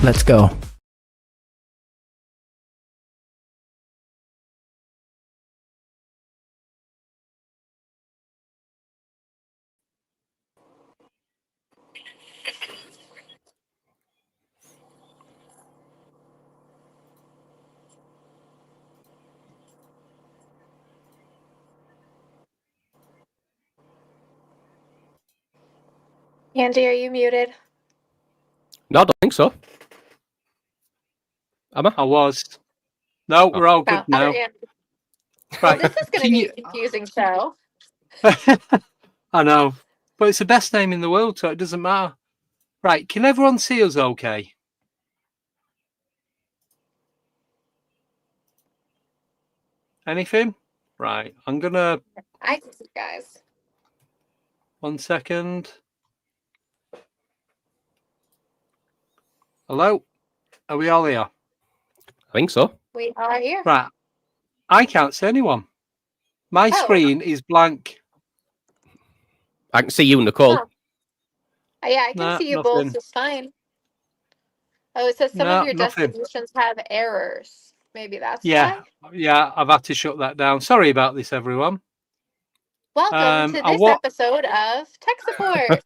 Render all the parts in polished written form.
Let's go. Andy, are you muted? No, I don't think so. Am I? I was. No, we're all good now. Yeah. Right. Well, this is going to be a confusing show. I know, but it's the best name in the world, so it doesn't matter. Right, can everyone see us okay? Anything? Right, I'm gonna... I can see you guys. 1 second. Hello? Are we all here? I think so. We are here. Right. I can't see anyone. My screen is blank. I can see you, Nicole. Oh. Yeah, I can see you both just fine. Oh, it says some of your destinations have errors. Maybe that's why? Yeah, I've had to shut that down. Sorry about this, everyone. Welcome to this episode of Tech Support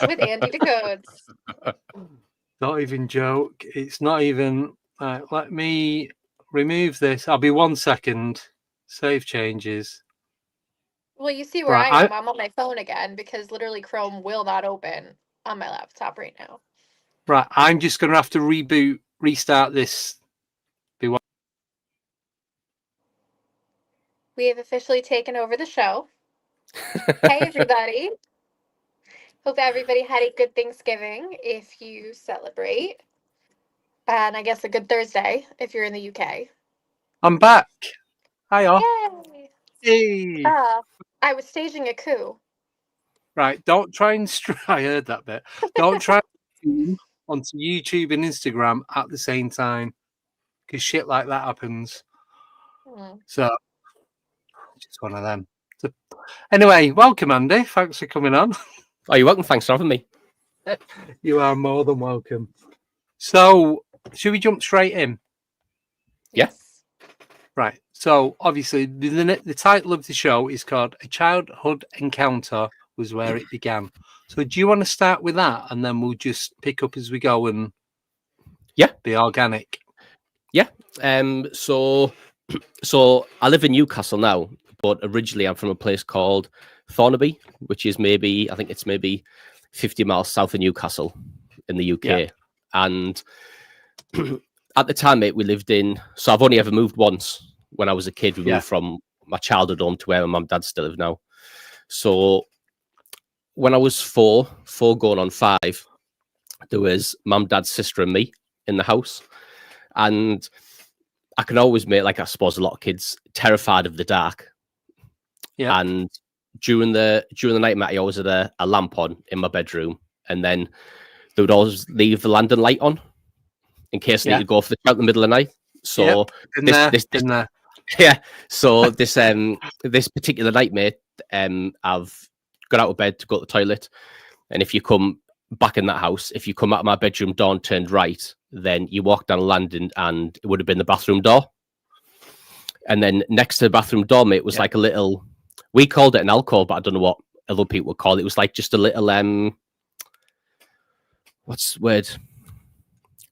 with Andy Decodes. Not even joke. It's not even... let me remove this. I'll be 1 second. Save changes. Well, you see where I am. I'm on my phone again because literally Chrome will not open on my laptop right now. Right, I'm just going to have to restart this. We have officially taken over the show. Hey, everybody. Hope everybody had a good Thanksgiving if you celebrate. And I guess a good Thursday if you're in the UK. I'm back. Hiya. Yay. Hey. I was staging a coup. Right, don't try and I heard that bit. Don't try onto YouTube and Instagram at the same time because shit like that happens. So, just one of them. So, anyway, welcome, Andy. Thanks for coming on. Oh, you're welcome. Thanks for having me. You are more than welcome. So, should we jump straight in? Yes. Right. So, obviously, the title of the show is called A Childhood Encounter Was Where It Began. So, do you want to start with that, and then we'll just pick up as we go and be organic? Yeah. So I live in Newcastle now, but originally I'm from a place called Thornaby, which is maybe 50 miles south of Newcastle in the UK. Yeah. And at the time, mate, we lived in. So I've only ever moved once. When I was a kid, we moved from my childhood home to where my mum and dad still live now. So when I was four going on 5, there was mum, dad, sister, and me in the house. And I can always make, like I suppose a lot of kids, terrified of the dark. Yeah. And during the night, mate, I always had a lamp on in my bedroom, and then they would always leave the lantern light on in case I need to go for the shout in the middle of the night. So So this particular night, mate, I've got out of bed to go to the toilet, and if you come back in that house, if you come out of my bedroom door and turned right, then you walk down a landing and it would have been the bathroom door. And then next to the bathroom door, mate, was like a little, we called it an alcove, but I don't know what other people would call it. It was like just a little, what's the word?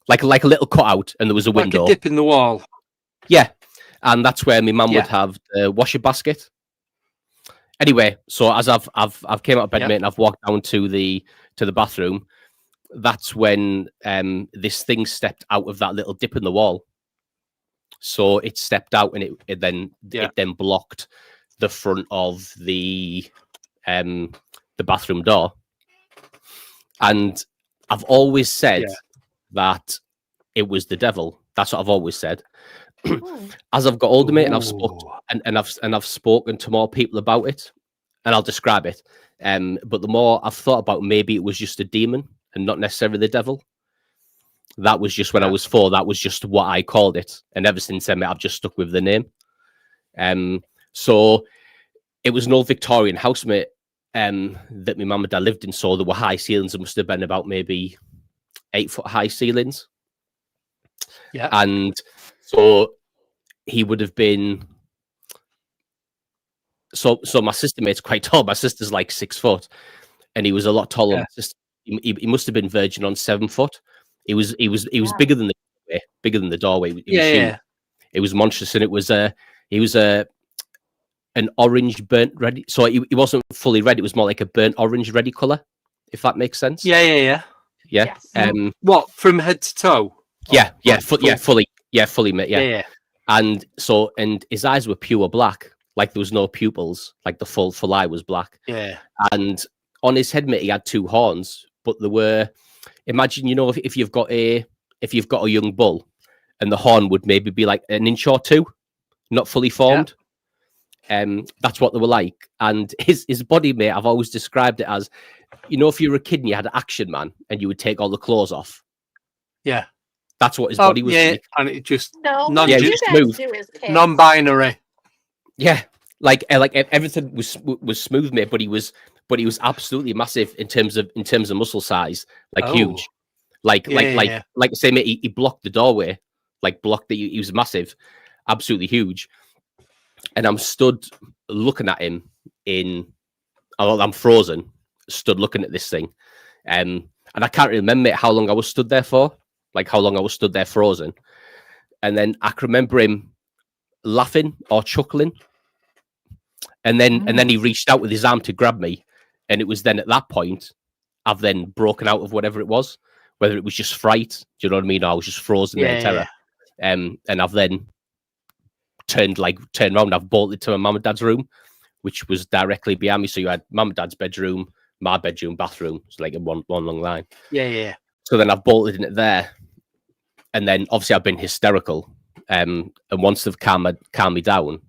Like a little cutout, and there was a window. Like a dip in the wall. Yeah. And that's where my mum would have the washer basket. Anyway, so as I've came out of bed, mate, and I've walked down to the bathroom, that's when this thing stepped out of that little dip in the wall. So it stepped out, and it then blocked the front of the bathroom door. And I've always said that it was the devil. That's what I've always said. As I've got older, mate, and I've spoken to more people about it, and I'll describe it. But the more I've thought about, maybe it was just a demon and not necessarily the devil. That was just when I was 4. That was just what I called it, and ever since then, mate, I've just stuck with the name. So it was an old Victorian house, mate, that my mum and dad lived in. So there were high ceilings. There must have been about maybe 8-foot high ceilings. Yeah. And so he would have been. So my sister mate's quite tall. My sister's like 6 foot, and he was a lot taller than my sister. He must have been verging on 7 foot. He was bigger than the doorway. He was huge. It was monstrous, and he was an orange burnt red. So he wasn't fully red. It was more like a burnt orange ready color, if that makes sense. Yeah. Yes. What, from head to toe? Fully, mate. Yeah. And his eyes were pure black, like there was no pupils, like the full eye was black. Yeah. And on his head, mate, he had 2 horns, but there were. Imagine, if you've got a young bull, and the horn would maybe be like an inch or 2, not fully formed. That's what they were like. And his body, mate, I've always described it as, if you were a kid and you had an Action Man and you would take all the clothes off. Yeah. That's what his body was like. And it just non-binary. Yeah. Like everything was smooth, mate, but he was absolutely massive in terms of muscle size, like huge. Like I say, mate, he blocked the doorway, he was massive, absolutely huge. And I'm stood looking at him I'm frozen, stood looking at this thing. And I can't remember how long I was stood there for, frozen. And then I can remember him laughing or chuckling. And then he reached out with his arm to grab me. And it was then at that point, I've then broken out of whatever it was, whether it was just fright, do you know what I mean? Or I was just frozen there in terror. And I've then turned around, I've bolted to my mum and dad's room, which was directly behind me. So you had mum and dad's bedroom, my bedroom, bathroom. It's like one long line. Yeah. So then I've bolted in it there. And then obviously I've been hysterical. And once they've calmed me down,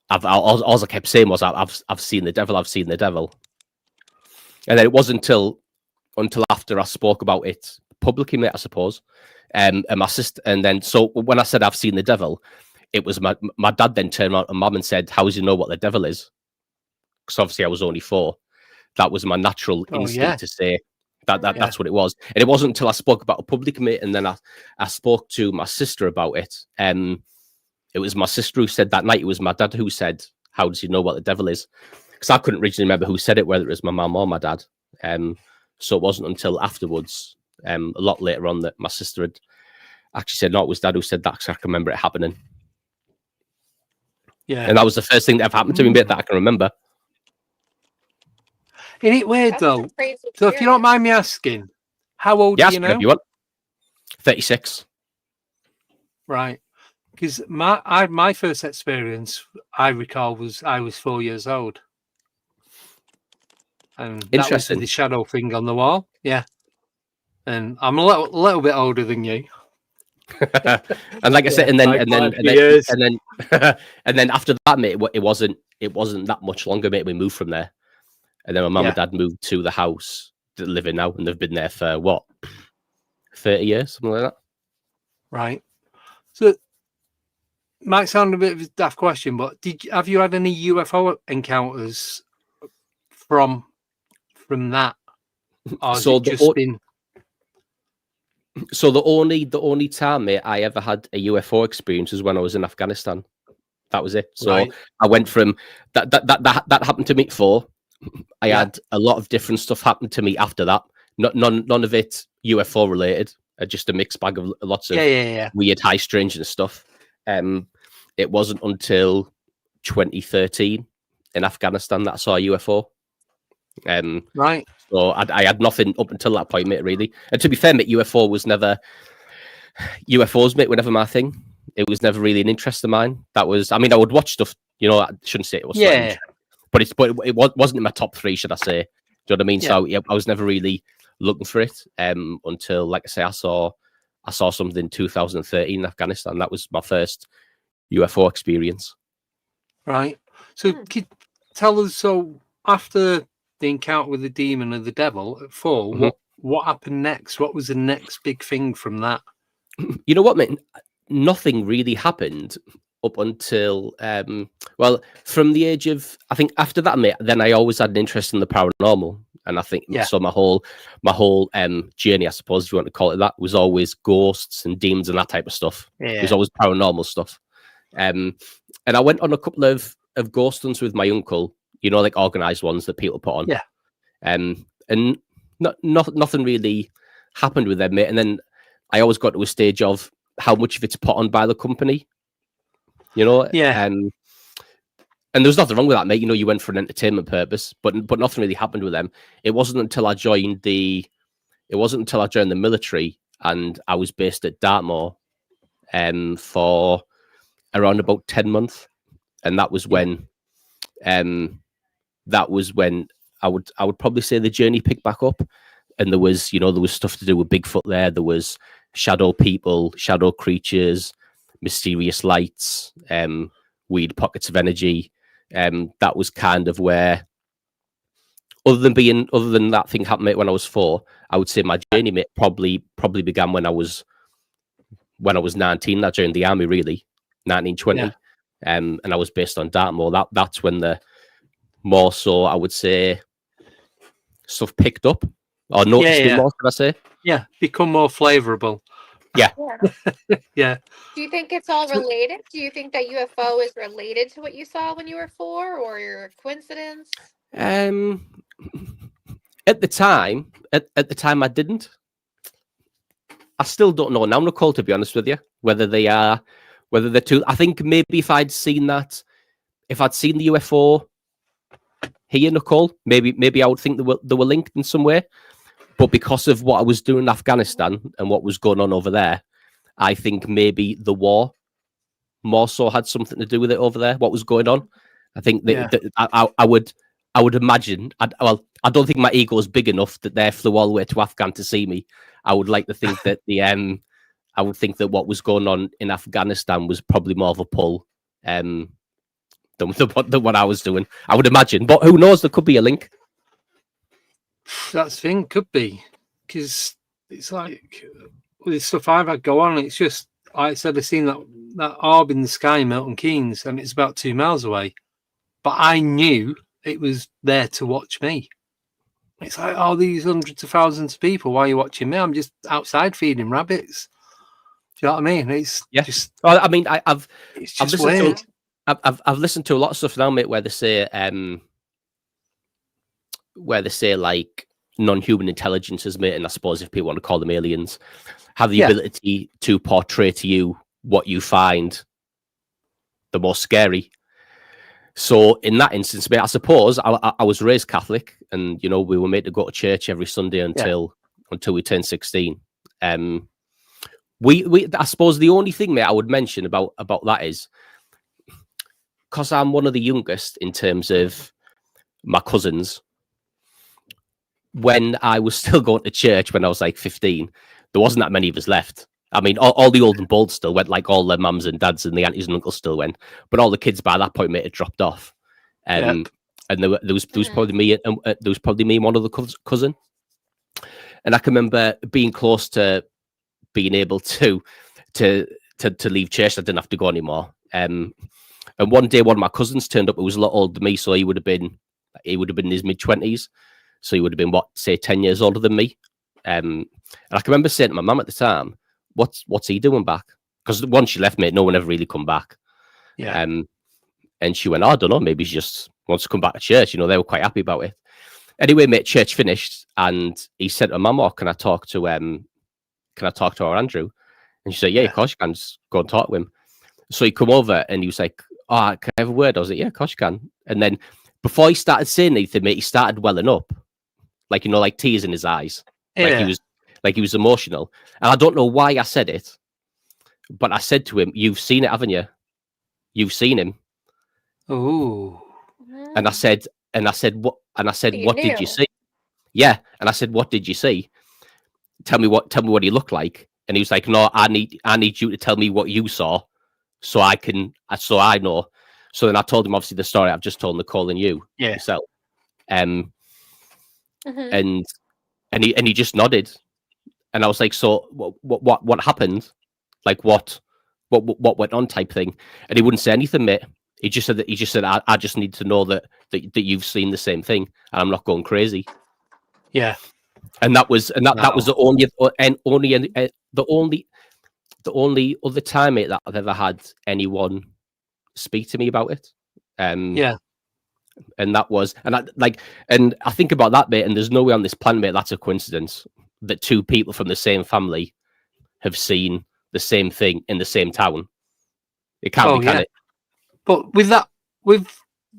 all I kept saying was, I've seen the devil, I've seen the devil. And then it wasn't until after I spoke about it publicly, mate, I suppose. And my sister, and then so when I said I've seen the devil, it was my dad then turned around to mum and said, "How does he know what the devil is?" Because obviously I was only 4. That was my natural instinct to say that's what it was. And it wasn't until I spoke about it publicly, mate, and then I spoke to my sister about it. It was my sister who said that night. It was my dad who said, "How does he know what the devil is?" Because I couldn't originally remember who said it, whether it was my mum or my dad. So it wasn't until afterwards, a lot later on, that my sister had actually said, "No, it was dad who said that," because I can remember it happening. Yeah, and that was the first thing that ever happened to me, mate, that I can remember. Isn't it weird though? So if you don't mind me asking, how old are you now? You want 36. Right. Because my first experience, I recall, was I was 4 years old. And that was the shadow thing on the wall. Yeah. And I'm a little bit older than you. And like I said, and then after that, mate, it wasn't that much longer, mate. We moved from there. And then my mum and dad moved to the house that they live in now, and they've been there for what, 30 years, something like that. Right. So might sound a bit of a daft question, but have you had any UFO encounters from that? Or has it just been... So the only time, mate, I ever had a UFO experience was when I was in Afghanistan. That was it. So I went from that happened to me before. I had a lot of different stuff happen to me after that. None of it UFO related. Just a mixed bag of lots of weird, high, strange stuff. It wasn't until 2013 in Afghanistan that I saw a UFO. Right. So I had nothing up until that point, mate, really. And to be fair, mate, UFOs, mate, were never my thing. It was never really an interest of mine. That was, I mean, I would watch stuff, I shouldn't say it was strange, but it wasn't in my top 3, should I say. Do you know what I mean? So I was never really looking for it until, like I say, I saw something in 2013 in Afghanistan. That was my first UFO experience. Right. So can you tell us, so after the encounter with the demon and the devil at 4, what happened next? What was the next big thing from that? You know what, mate? Nothing really happened up until from the age of, I think after that, mate, then I always had an interest in the paranormal. And I think so. My whole journey, I suppose, if you want to call it that, was always ghosts and demons and that type of stuff. It was always paranormal stuff. And I went on a couple of ghost hunts with my uncle. You know, like organized ones that people put on. And nothing really happened with them, mate. And then I always got to a stage of how much of it's put on by the company. You know, and there's nothing wrong with that, mate. You know, you went for an entertainment purpose, but nothing really happened with them. It wasn't until I joined the military, and I was based at Dartmoor for around about 10 months, and that was when I would probably say the journey picked back up, and there was stuff to do with Bigfoot there. There was shadow people, shadow creatures, mysterious lights, weird pockets of energy. That was kind of where, other than that thing happened, mate, when I was 4, I would say my journey, mate, probably began when I was 19. I joined the army, really, 1920, and I was based on Dartmoor. That's when the more so, I would say, stuff picked up or noticed me more. Should I say? Yeah, become more flavorable. Yeah. Yeah. Do you think it's all related? Do you think that UFO is related to what you saw when you were 4, or your coincidence? At the time, I didn't. I still don't know now, Nicole, to be honest with you, whether they're two. I think maybe if I'd seen the UFO here, Nicole, maybe I would think they were linked in some way. But because of what I was doing in Afghanistan and what was going on over there, I think maybe the war more so had something to do with it over there. What was going on? I think that I would imagine. I don't think my ego is big enough that they flew all the way to Afghan to see me. I would like to think that I would think that what was going on in Afghanistan was probably more of a pull than what I was doing. I would imagine, but who knows? There could be a link. That's the thing, could be, because it's like with the stuff I've had go on, it's just, like I said, I've seen that orb in the sky in Milton Keynes, and it's about 2 miles away, but I knew it was there to watch me. It's like, all these hundreds of thousands of people, why are you watching me? I'm just outside feeding rabbits. Do you know what I mean? It's just. Well, I mean, I've weird. I've listened to a lot of stuff now, mate, where they say like non-human intelligences, mate, and I suppose if people want to call them aliens, have the ability to portray to you what you find the most scary. So in that instance, mate, I suppose I was raised Catholic, and you know, we were made to go to church every Sunday until we turned 16. I suppose the only thing, mate, I would mention about that is, because I'm one of the youngest in terms of my cousins, when I was still going to church when I was like 15, there wasn't that many of us left. I mean, all the old and bold still went, like all the mums and dads and the aunties and uncles still went, but all the kids by that point, mate, had dropped off. And there was probably me, and there was probably me and one other cousin. And I can remember being close to being able to leave church. I didn't have to go anymore. And one day, one of my cousins turned up. Who was a lot older than me, so he would have been in his mid-20s. So he would have been, 10 years older than me. And I can remember saying to my mum at the time, "What's he doing back?" Because once she left, mate, no one ever really come back. Yeah. And she went, "Oh, I don't know, maybe she just wants to come back to church." You know, they were quite happy about it. Anyway, mate, church finished, and he said to Mum, "Oh, can I talk to our Andrew?" And she said, "Yeah, of course you can. Just go and talk to him." So he come over, and he was like, "Oh, can I have a word?" I was like, "Yeah, of course you can." And then before he started saying anything, mate, he started welling up, like, you know, like tears in his eyes, like he was emotional. And I don't know why I said it, but I said to him, "You've seen it, haven't you? You've seen him." Oh. And I said, "What?" And I said, "What did you see?" Yeah. And I said, "What did you see? Tell me what he looked like." And he was like, "No, I need you to tell me what you saw, so I know." So then I told him, obviously, the story I've just told Nicole and you yourself. And he just nodded, and I was like, "So what happened? Like what went on?" type thing. And he wouldn't say anything, mate. He just said, I just need to know that you've seen the same thing, and I'm not going crazy. Yeah. And that was the only other time, mate, that I've ever had anyone speak to me about it. Yeah. And that was, and I think about that, mate, and there's no way on this planet, mate, that's a coincidence that two people from the same family have seen the same thing in the same town. It can't be, can it? But with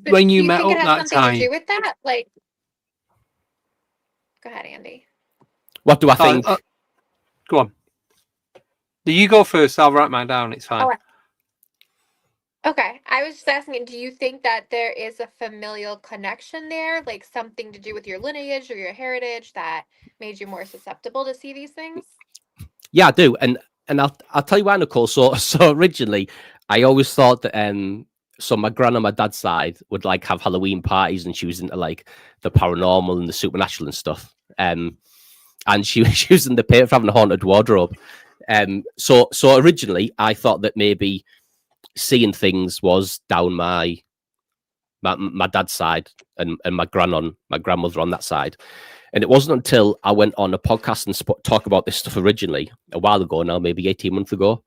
when you met up that time, do you think it has something to do with that? Like, go ahead, Andy. What do I think? Go on. You go first. I'll write mine down. It's fine. Okay. I was just asking, do you think that there is a familial connection there, like something to do with your lineage or your heritage that made you more susceptible to see these things? Yeah, I do, and I'll tell you why, Nicole. So originally, I always thought that so my gran on my dad's side would like have Halloween parties, and she was into like the paranormal and the supernatural and stuff. And she was in the pit for having a haunted wardrobe. So originally, I thought that maybe seeing things was down my dad's side and my grandmother on that side. And it wasn't until I went on a podcast and talk about this stuff originally a while ago now, maybe 18 months ago.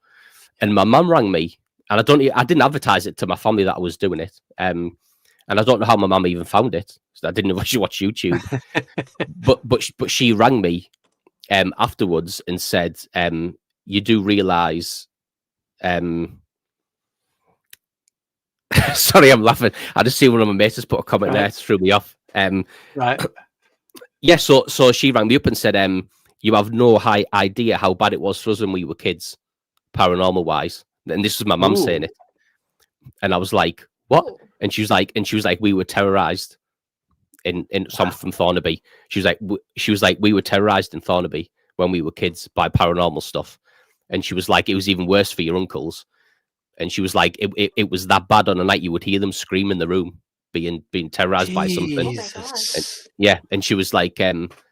And my mum rang me, and I didn't advertise it to my family that I was doing it. And I don't know how my mum even found it. So I didn't know she watched YouTube. but she rang me afterwards and said, you do realise sorry, I'm laughing. I just see one of my mates has put a comment there to throw me off. Right. Yeah, so she rang me up and said, you have no high idea how bad it was for us when we were kids, paranormal wise. And this was my mum saying it. And I was like, what? Ooh. And she was like, we were terrorized in some from Thornaby. She was like, we were terrorized in Thornaby when we were kids by paranormal stuff. And she was like, it was even worse for your uncles. And she was like, it was that bad on a night you would hear them scream in the room, being terrorized by something. And she was like,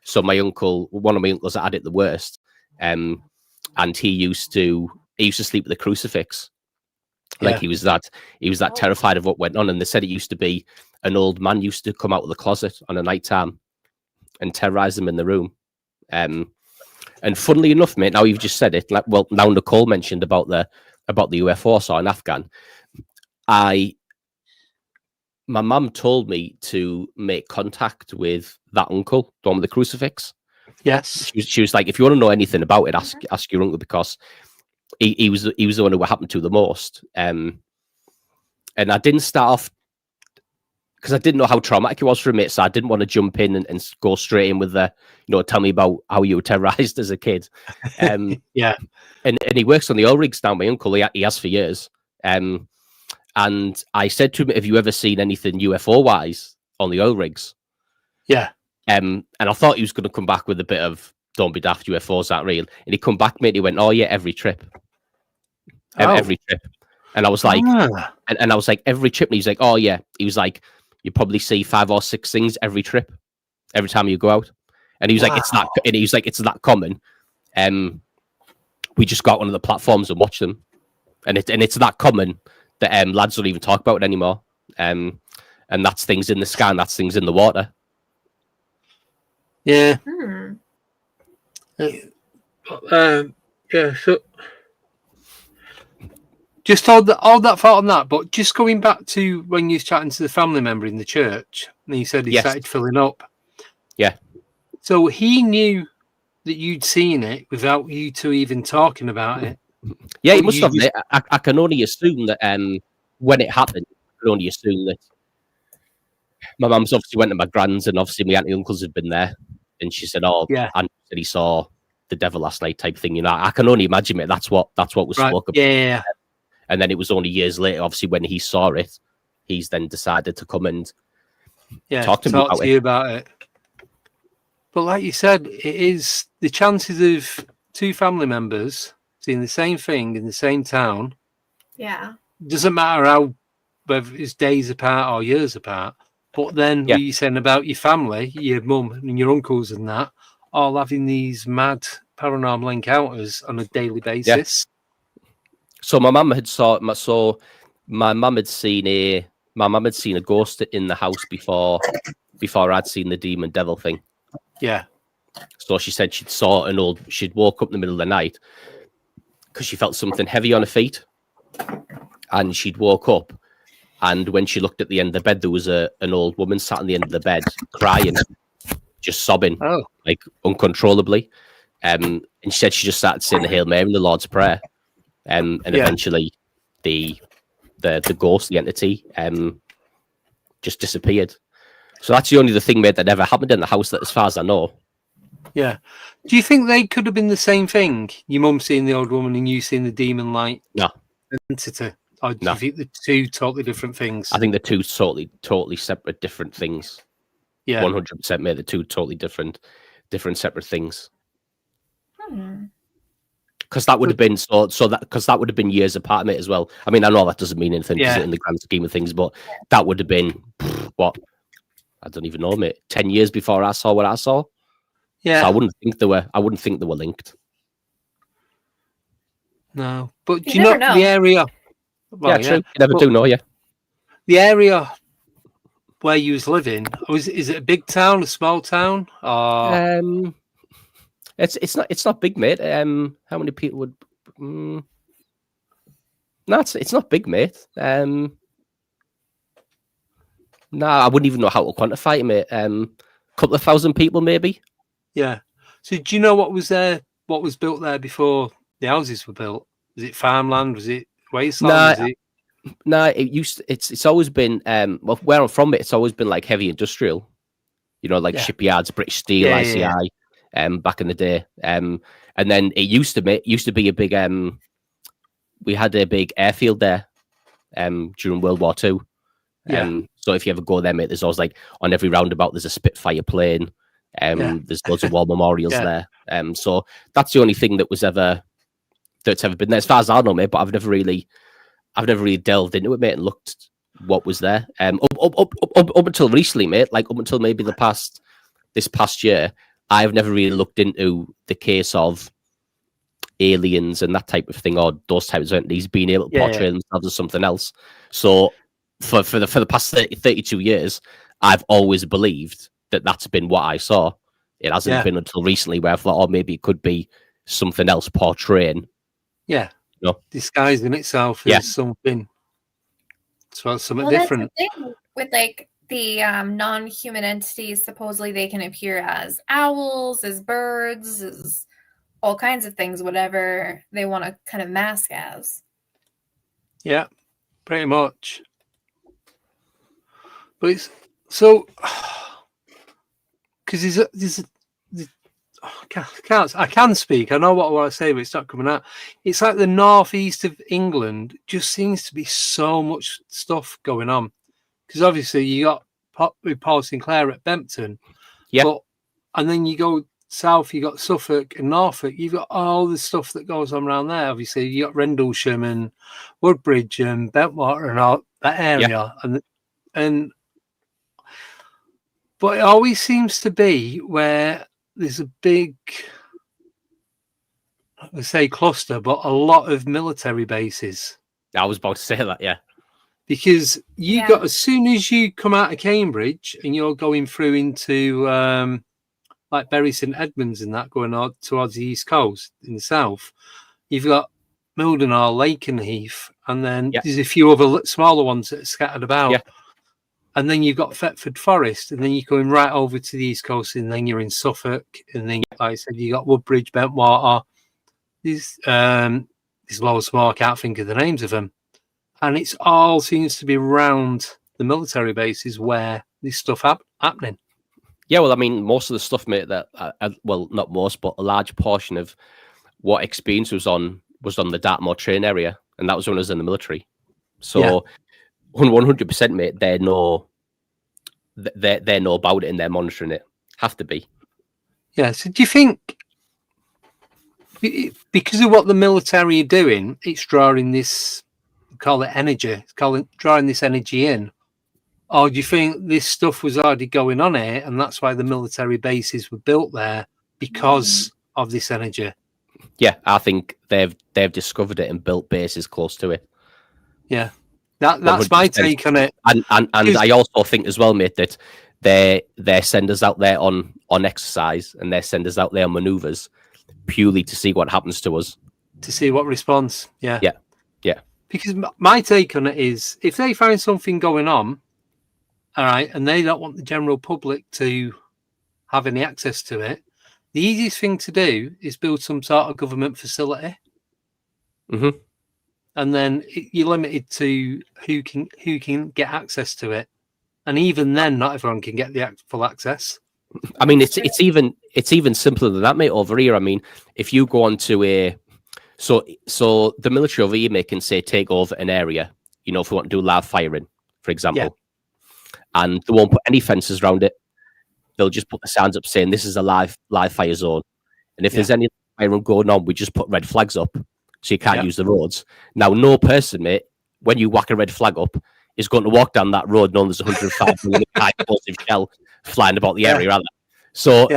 so one of my uncles had it the worst, and he used to sleep with a crucifix, like he was that terrified of what went on. And they said it used to be an old man used to come out of the closet on a night time and terrorize them in the room. And funnily enough, mate, now you've just said it. Now Nicole mentioned about the UFO I saw in Afghan. My mum told me to make contact with that uncle, the one with the crucifix. Yes. She was like, if you want to know anything about it, ask your uncle, because he was the one who happened to the most. And I didn't start off because I didn't know how traumatic it was for me, so I didn't want to jump in and go straight in with the, tell me about how you were terrorized as a kid. Yeah. And he works on the oil rigs now, my uncle. He has for years. And I said to him, have you ever seen anything UFO-wise on the oil rigs? Yeah. And I thought he was going to come back with a bit of, don't be daft, UFOs aren't real. And he come back, mate, and he went, oh, yeah, every trip. Every trip. And I was like, and I was like, every trip? And he was like, oh, yeah. He was like, you probably see 5 or 6 things every trip, every time you go out. And he was like, it's that common. We just got one of the platforms and watch them. And it's that common that lads don't even talk about it anymore. And that's things in the sky and that's things in the water. Yeah. Yeah. So just hold that thought on that. But just going back to when you was chatting to the family member in the church, and he said he started filling up. Yeah. So he knew that you'd seen it without you two even talking about it. Yeah, he must have. I can only assume that when it happened, I can only assume that my mum's obviously went to my grand's, and obviously my auntie and uncles had been there, and she said, "Oh, yeah," and said he saw the devil last night, type thing. I can only imagine, mate. That's what was spoke about. Yeah. And then it was only years later, obviously, when he saw it, he's then decided to come and talk to you about it. But like you said, it is the chances of 2 family members seeing the same thing in the same town. Yeah. Doesn't matter whether it's days apart or years apart. But then what you're saying about your family, your mum and your uncles and that, all having these mad paranormal encounters on a daily basis. Yeah. So my mum had my mum had seen a ghost in the house before I'd seen the demon devil thing. Yeah. So she said she'd woke up in the middle of the night because she felt something heavy on her feet, and she'd woke up, and when she looked at the end of the bed, there was an old woman sat on the end of the bed crying, just sobbing, like uncontrollably. And she said she just started saying the Hail Mary and the Lord's Prayer, and eventually the ghost, the entity, just disappeared. So that's the only thing, mate, that ever happened in the house, that as far as I know. Yeah. Do you think they could have been the same thing? Your mum seeing the old woman and you seeing the demon-like entity? Or do you think they're two totally different things? I think they're two totally separate, different things. Yeah. 100%, mate. They're two totally different separate things. Because that would have been because that would have been years apart, mate, as well. I mean, I know that doesn't mean anything in the grand scheme of things, but that would have been what? I don't even know, mate. 10 years before I saw what I saw. Yeah. So I wouldn't think they were linked. No. But do you know the area? Well, true. You never do know, The area where you was living, is it a big town, a small town? It's not big, mate. How many people would No, it's not big, mate. No, I wouldn't even know how to quantify it, mate. Couple of thousand people, maybe. Yeah. So do you know what was there? What was built there before the houses were built? Was it farmland? Was it wasteland? No, it's always been well, where I'm from, it's always been like heavy industrial. You know, like shipyards, British Steel, ICI, back in the day. And then it used to be a big we had a big airfield there during World War II. So if you ever go there, mate, there's always like on every roundabout there's a Spitfire plane. There's loads of war memorials there. So that's the only thing that's ever been there, as far as I know, mate. But I've never really delved into it, mate, and looked what was there. Up until recently, mate, like up until maybe this past year, I've never really looked into the case of aliens and that type of thing, or those types of entities being able to portray themselves as something else. So for the past 32 years, I've always believed that that's been what I saw. It hasn't been until recently where I thought, oh, maybe it could be something else portraying. Yeah. You know? Disguising itself as something. So something different. That's the thing with like the non-human entities. Supposedly they can appear as owls, as birds, as all kinds of things, whatever they want to kind of mask as. Yeah, pretty much. But it's so because I can speak. I know what I want to say, but it's not coming out. It's like the northeast of England just seems to be so much stuff going on. Because obviously you got Paul Sinclair at Bempton, and then you go south, you got Suffolk and Norfolk. You've got all the stuff that goes on around there. Obviously, you got Rendlesham and Woodbridge and Bentwater and all that area, and. But it always seems to be where there's a big, I say cluster, but a lot of military bases. I was about to say that, because you got, as soon as you come out of Cambridge and you're going through into like Bury St Edmunds and that, going on towards the east coast in the south, you've got Mildenhall, Lakenheath, and then there's a few other smaller ones that are scattered about. Yeah. And then you've got Thetford Forest, and then you're going right over to the east coast, and then you're in Suffolk, and then, like I said, you got Woodbridge, Bentwater. There's loads more. I can't think of the names of them, and it's all seems to be around the military bases where this stuff happening. Yeah, well, I mean, most of the stuff, mate, that well, not most, but a large portion of what experience was on the Dartmoor train area, and that was when I was in the military. So. 100%, mate. They know about it and they're monitoring it. Have to be. Yeah. So, do you think because of what the military are doing, it's drawing this, call it energy, drawing this energy in, or do you think this stuff was already going on here, and that's why the military bases were built there because of this energy? Yeah, I think they've discovered it and built bases close to it. Yeah. That's 100%. My take on it. And I also think as well, mate, that They send us out there on exercise, and they send us out there on manoeuvres purely to see what happens to us. To see what response. Yeah. Yeah. Yeah. Because my take on it is, if they find something going on, all right, and they don't want the general public to have any access to it, the easiest thing to do is build some sort of government facility. Mm-hmm. And then you're limited to who can get access to it. And even then, not everyone can get the full access. I mean, it's even simpler than that, mate. Over here, I mean, if you go on to so the military over here can say take over an area, you know, if we want to do live firing, for example, and they won't put any fences around it. They'll just put the signs up saying this is a live fire zone, and if there's any firing going on, we just put red flags up so you can't use the roads. Now, no person, mate, when you whack a red flag up, is going to walk down that road knowing there's 105 million high explosive shell flying about the area, rather. So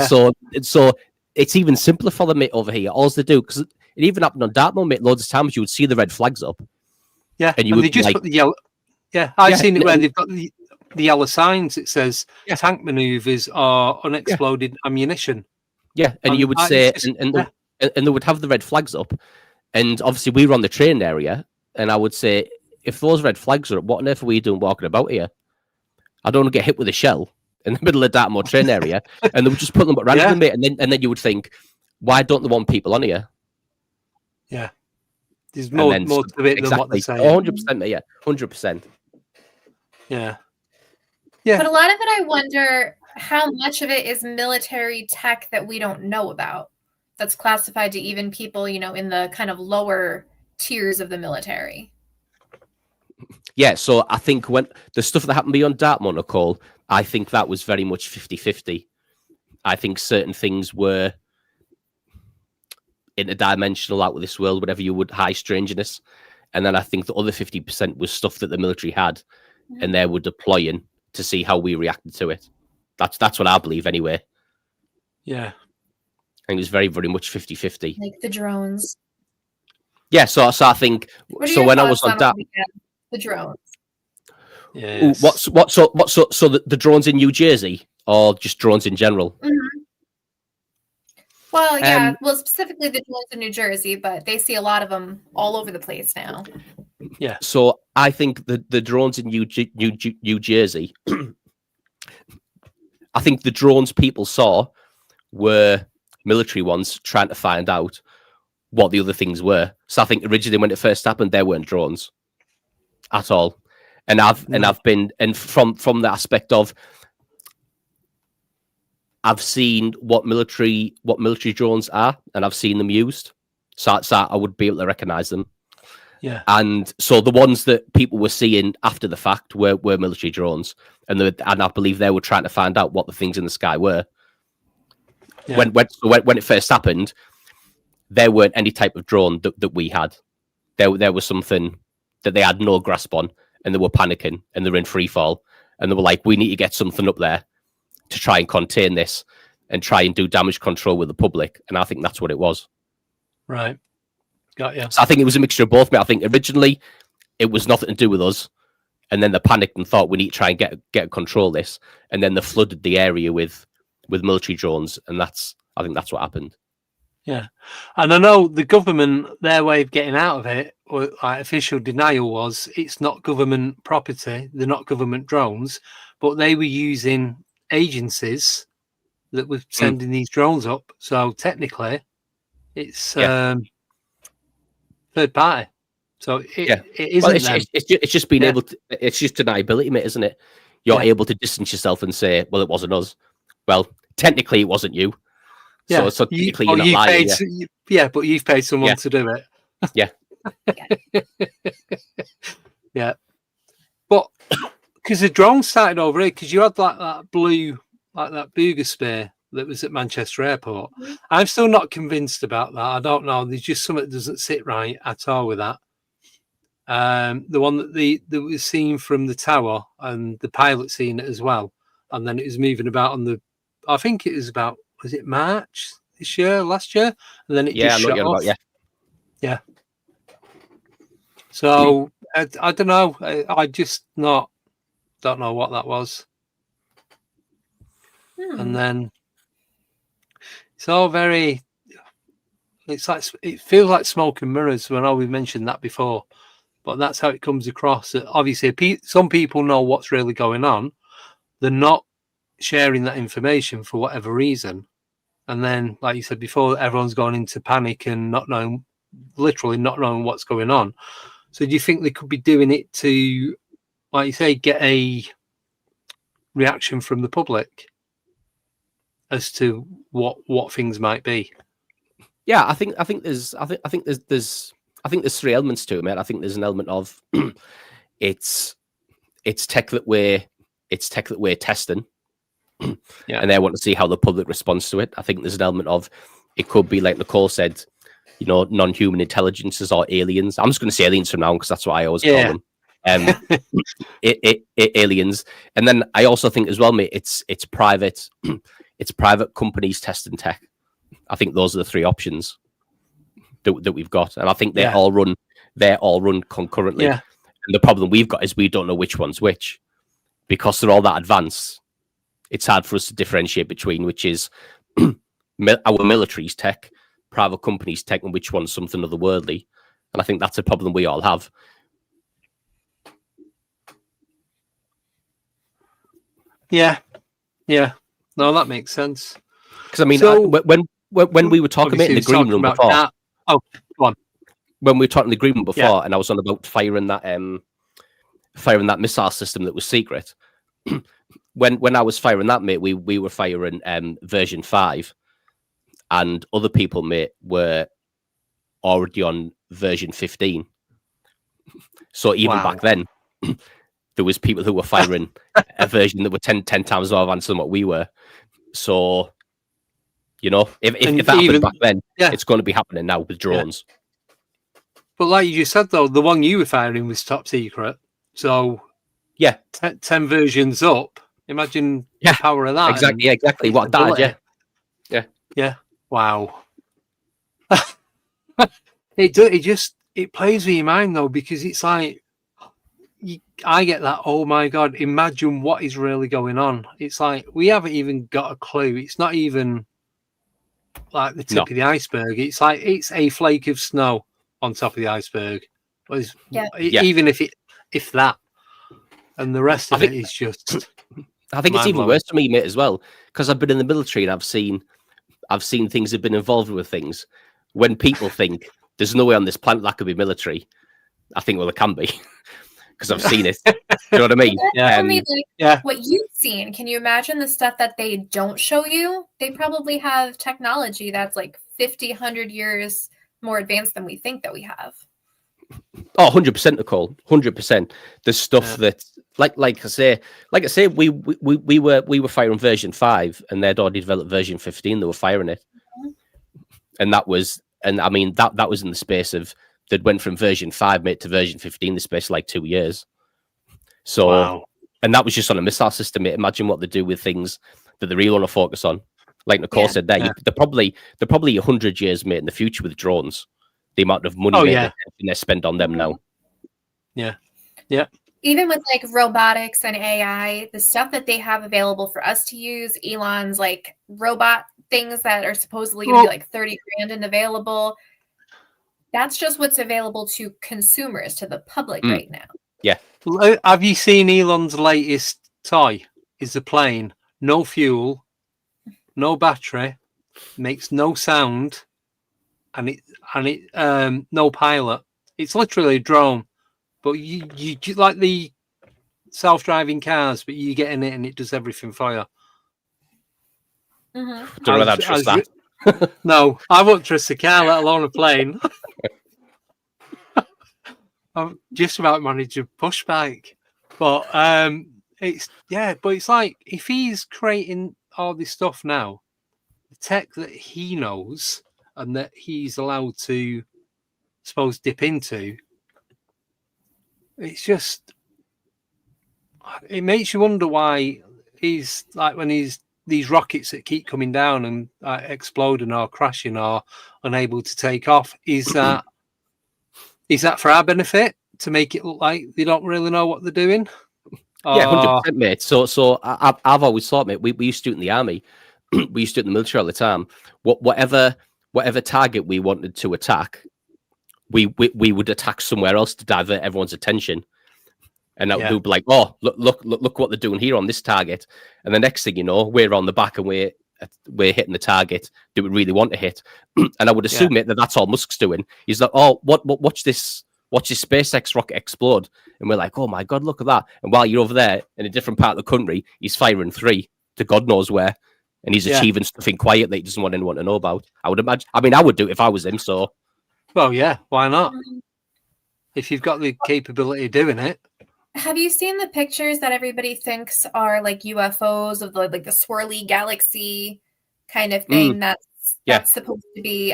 it's even simpler for them, mate, over here. All they do, because it even happened on Dartmoor, mate, loads of times you would see the red flags up. Yeah, and they just put the yellow. Yeah, I've seen it where they've got the yellow signs. It says tank manoeuvres or unexploded ammunition. Yeah, and you would say, and they would have the red flags up. And obviously, we were on the train area, and I would say, if those red flags are up, what on earth are we doing walking about here? I don't want to get hit with a shell in the middle of Dartmoor train area, and they would just put them at random, mate. And then you would think, why don't they want people on here? Yeah, there's more to it than what they say. 100%, mate. Yeah, 100%. Yeah. But a lot of it, I wonder how much of it is military tech that we don't know about. That's classified to even people, you know, in the kind of lower tiers of the military. Yeah, so I think when the stuff that happened beyond Dartmoor, Nicole, I think that was very much 50-50. I think certain things were interdimensional, out of this world, whatever you would, high strangeness. And then I think the other 50% was stuff that the military had and they were deploying to see how we reacted to it. That's what I believe anyway. Yeah. I think it was very, very much 50-50. Like the drones. Yeah, so I think when I was on that, the drones. Yeah. So the drones in New Jersey or just drones in general? Mm-hmm. Well, yeah, specifically the drones in New Jersey, but they see a lot of them all over the place now. Yeah. So I think the drones in New Jersey, I think the drones people saw were military ones trying to find out what the other things were. So I think originally when it first happened, there weren't drones at all. And I've been from the aspect of I've seen what military drones are, and I've seen them used, so I would be able to recognize them. Yeah. And so the ones that people were seeing after the fact were military drones, and I believe they were trying to find out what the things in the sky were. Yeah. When it first happened, there weren't any type of drone that we had. There was something that they had no grasp on, and they were panicking, and they were in free fall, and they were like, "We need to get something up there to try and contain this and try and do damage control with the public." And I think that's what it was. Right. Got you. So I think it was a mixture of both. I think originally it was nothing to do with us. And then they panicked and thought we need to try and get control of this. And then they flooded the area with military drones. And I think that's what happened. Yeah. And I know the government, their way of getting out of it, or like official denial was it's not government property. They're not government drones, but they were using agencies that were sending these drones up. So technically it's third party. So it isn't. Well, it's just being able to, it's just deniability, mate, isn't it? You're able to distance yourself and say, well, it wasn't us. Well, technically it wasn't you. Yeah. So technically you're not lying. But you've paid someone to do it. Yeah. Yeah. But because the drone started over here, because you had like that blue, like that Booger Spear that was at Manchester Airport. I'm still not convinced about that. I don't know. There's just something that doesn't sit right at all with that. The one that was seen from the tower, and the pilot seen it as well, and then it was moving about on the. I think it was about, was it March this year, last year, and then it just shut off. Yeah. So I don't know. I just don't know what that was. And then it's all very. It's like it feels like smoke and mirrors. I know we've mentioned that before, but that's how it comes across. Obviously, some people know what's really going on. They're not sharing that information for whatever reason, and then, like you said before, everyone's gone into panic and literally not knowing what's going on. So, do you think they could be doing it to, like you say, get a reaction from the public as to what things might be? Yeah, I think there's three elements to it, mate. I think there's an element of it's tech that we're testing, and they want to see how the public responds to it. I think there's an element of it could be like Nicole said, non-human intelligences or aliens. I'm just going to say aliens from now because that's what I always call them. Aliens, and then I also think as well, mate, it's private companies testing tech. I think those are the three options that we've got, and I think they're all run concurrently. Yeah. And the problem we've got is we don't know which one's which because they're all that advanced. It's hard for us to differentiate between which is our military's tech, private companies' tech, and which one's something otherworldly. And I think that's a problem we all have. Yeah. No, that makes sense. Because I mean, when we were talking about in the green room before, go on. When we were talking in the green room before, and I was on about firing that missile system that was secret. when I was firing that, mate, we were firing version 5, and other people, mate, were already on version 15. So even back then, there was people who were firing a version that were 10 times more advanced than what we were. So, if that happened back then, it's going to be happening now with drones. Yeah. But like you just said, though, the one you were firing was top secret. So, 10 versions up. Imagine the power of that. Exactly. Exactly. What that? Yeah. Wow. It plays with your mind though, because it's like I get that. Oh my God! Imagine what is really going on. It's like we haven't even got a clue. It's not even like the tip of the iceberg. It's like it's a flake of snow on top of the iceberg. Even if that, and the rest of it is just. I think it's even worse for me, mate, as well, because I've been in the military and I've seen things that have been involved with things. When people think there's no way on this planet that could be military, I think, well, it can be because I've seen it. You know what I mean? What you've seen. Can you imagine the stuff that they don't show you? They probably have technology that's like 50, 100 years more advanced than we think that we have. Oh, 100%, Nicole. 100%. There's stuff that, like I say, we were firing version 5, and they'd already developed version 15. They were firing it, and that was in the space of that went from version 5, mate, to version 15. The space of like 2 years. So, and that was just on a missile system, mate. Imagine what they do with things that they really want to focus on. Like Nicole said, they're probably 100 years, mate, in the future with drones. The amount of money they spend on them now. Yeah. Even with like robotics and AI, the stuff that they have available for us to use, Elon's like robot things that are supposedly going to be like 30 grand and available. That's just what's available to consumers, to the public right now. Yeah. Have you seen Elon's latest toy? Is a plane, no fuel, no battery, makes no sound. And it no pilot. It's literally a drone, but you like the self-driving cars, but you get in it and it does everything for you. Don't know whether I trust that. No, I won't trust a car, let alone a plane. I've just about managed a push bike, but it's like if he's creating all this stuff now, the tech that he knows. And that he's allowed to, suppose, dip into. It's just, it makes you wonder why he's like when these rockets that keep coming down and exploding or crashing or unable to take off. Is that for our benefit to make it look like they don't really know what they're doing? Yeah, 100%, mate. So I've always thought, mate, we used to do it in the army. We used to do it in the military all the time. Whatever target we wanted to attack, we would attack somewhere else to divert everyone's attention. And that would be like, oh, look what they're doing here on this target. And the next thing you know, we're on the back and we're hitting the target do we really want to hit. And I would assume it that's all Musk's doing. He's like, oh, watch this SpaceX rocket explode. And we're like, oh my God, look at that. And while you're over there in a different part of the country, he's firing 3 to God knows where. And he's achieving stuff in quiet that he doesn't want anyone to know about. I would imagine. I mean, I would do it if I was him. So, well, yeah, why not? If you've got the capability of doing it. Have you seen the pictures that everybody thinks are like UFOs of the swirly galaxy kind of thing? That's supposed to be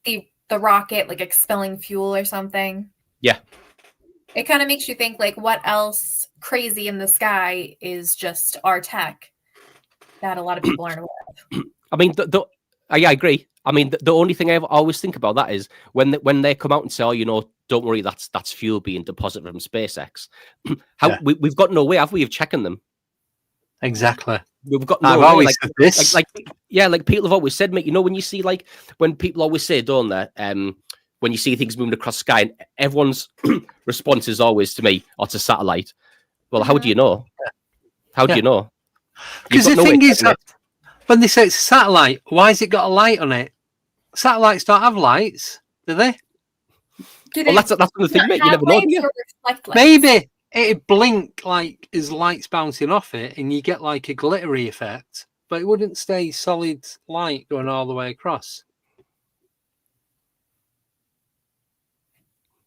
the rocket like expelling fuel or something. Yeah. It kind of makes you think like what else crazy in the sky is just our tech that a lot of people aren't aware of. I mean, I agree. I mean, the only thing I always think about that is when they come out and say, "Oh, don't worry, that's fuel being deposited from SpaceX." We've got no way, have we, of checking them? Exactly. We've got no I've way. always said this. Like people have always said, mate. When you see when people always say, don't they? When you see things moving across the sky, and everyone's response is always to me, "Oh, it's a satellite." Well, how do you know? How do you know? Because the thing is, when they say it's a satellite, why has it got a light on it? Satellites don't have lights, do they? Well, that's the thing, mate. You never know. Maybe it'd blink like as lights bouncing off it, and you get like a glittery effect, but it wouldn't stay solid light going all the way across.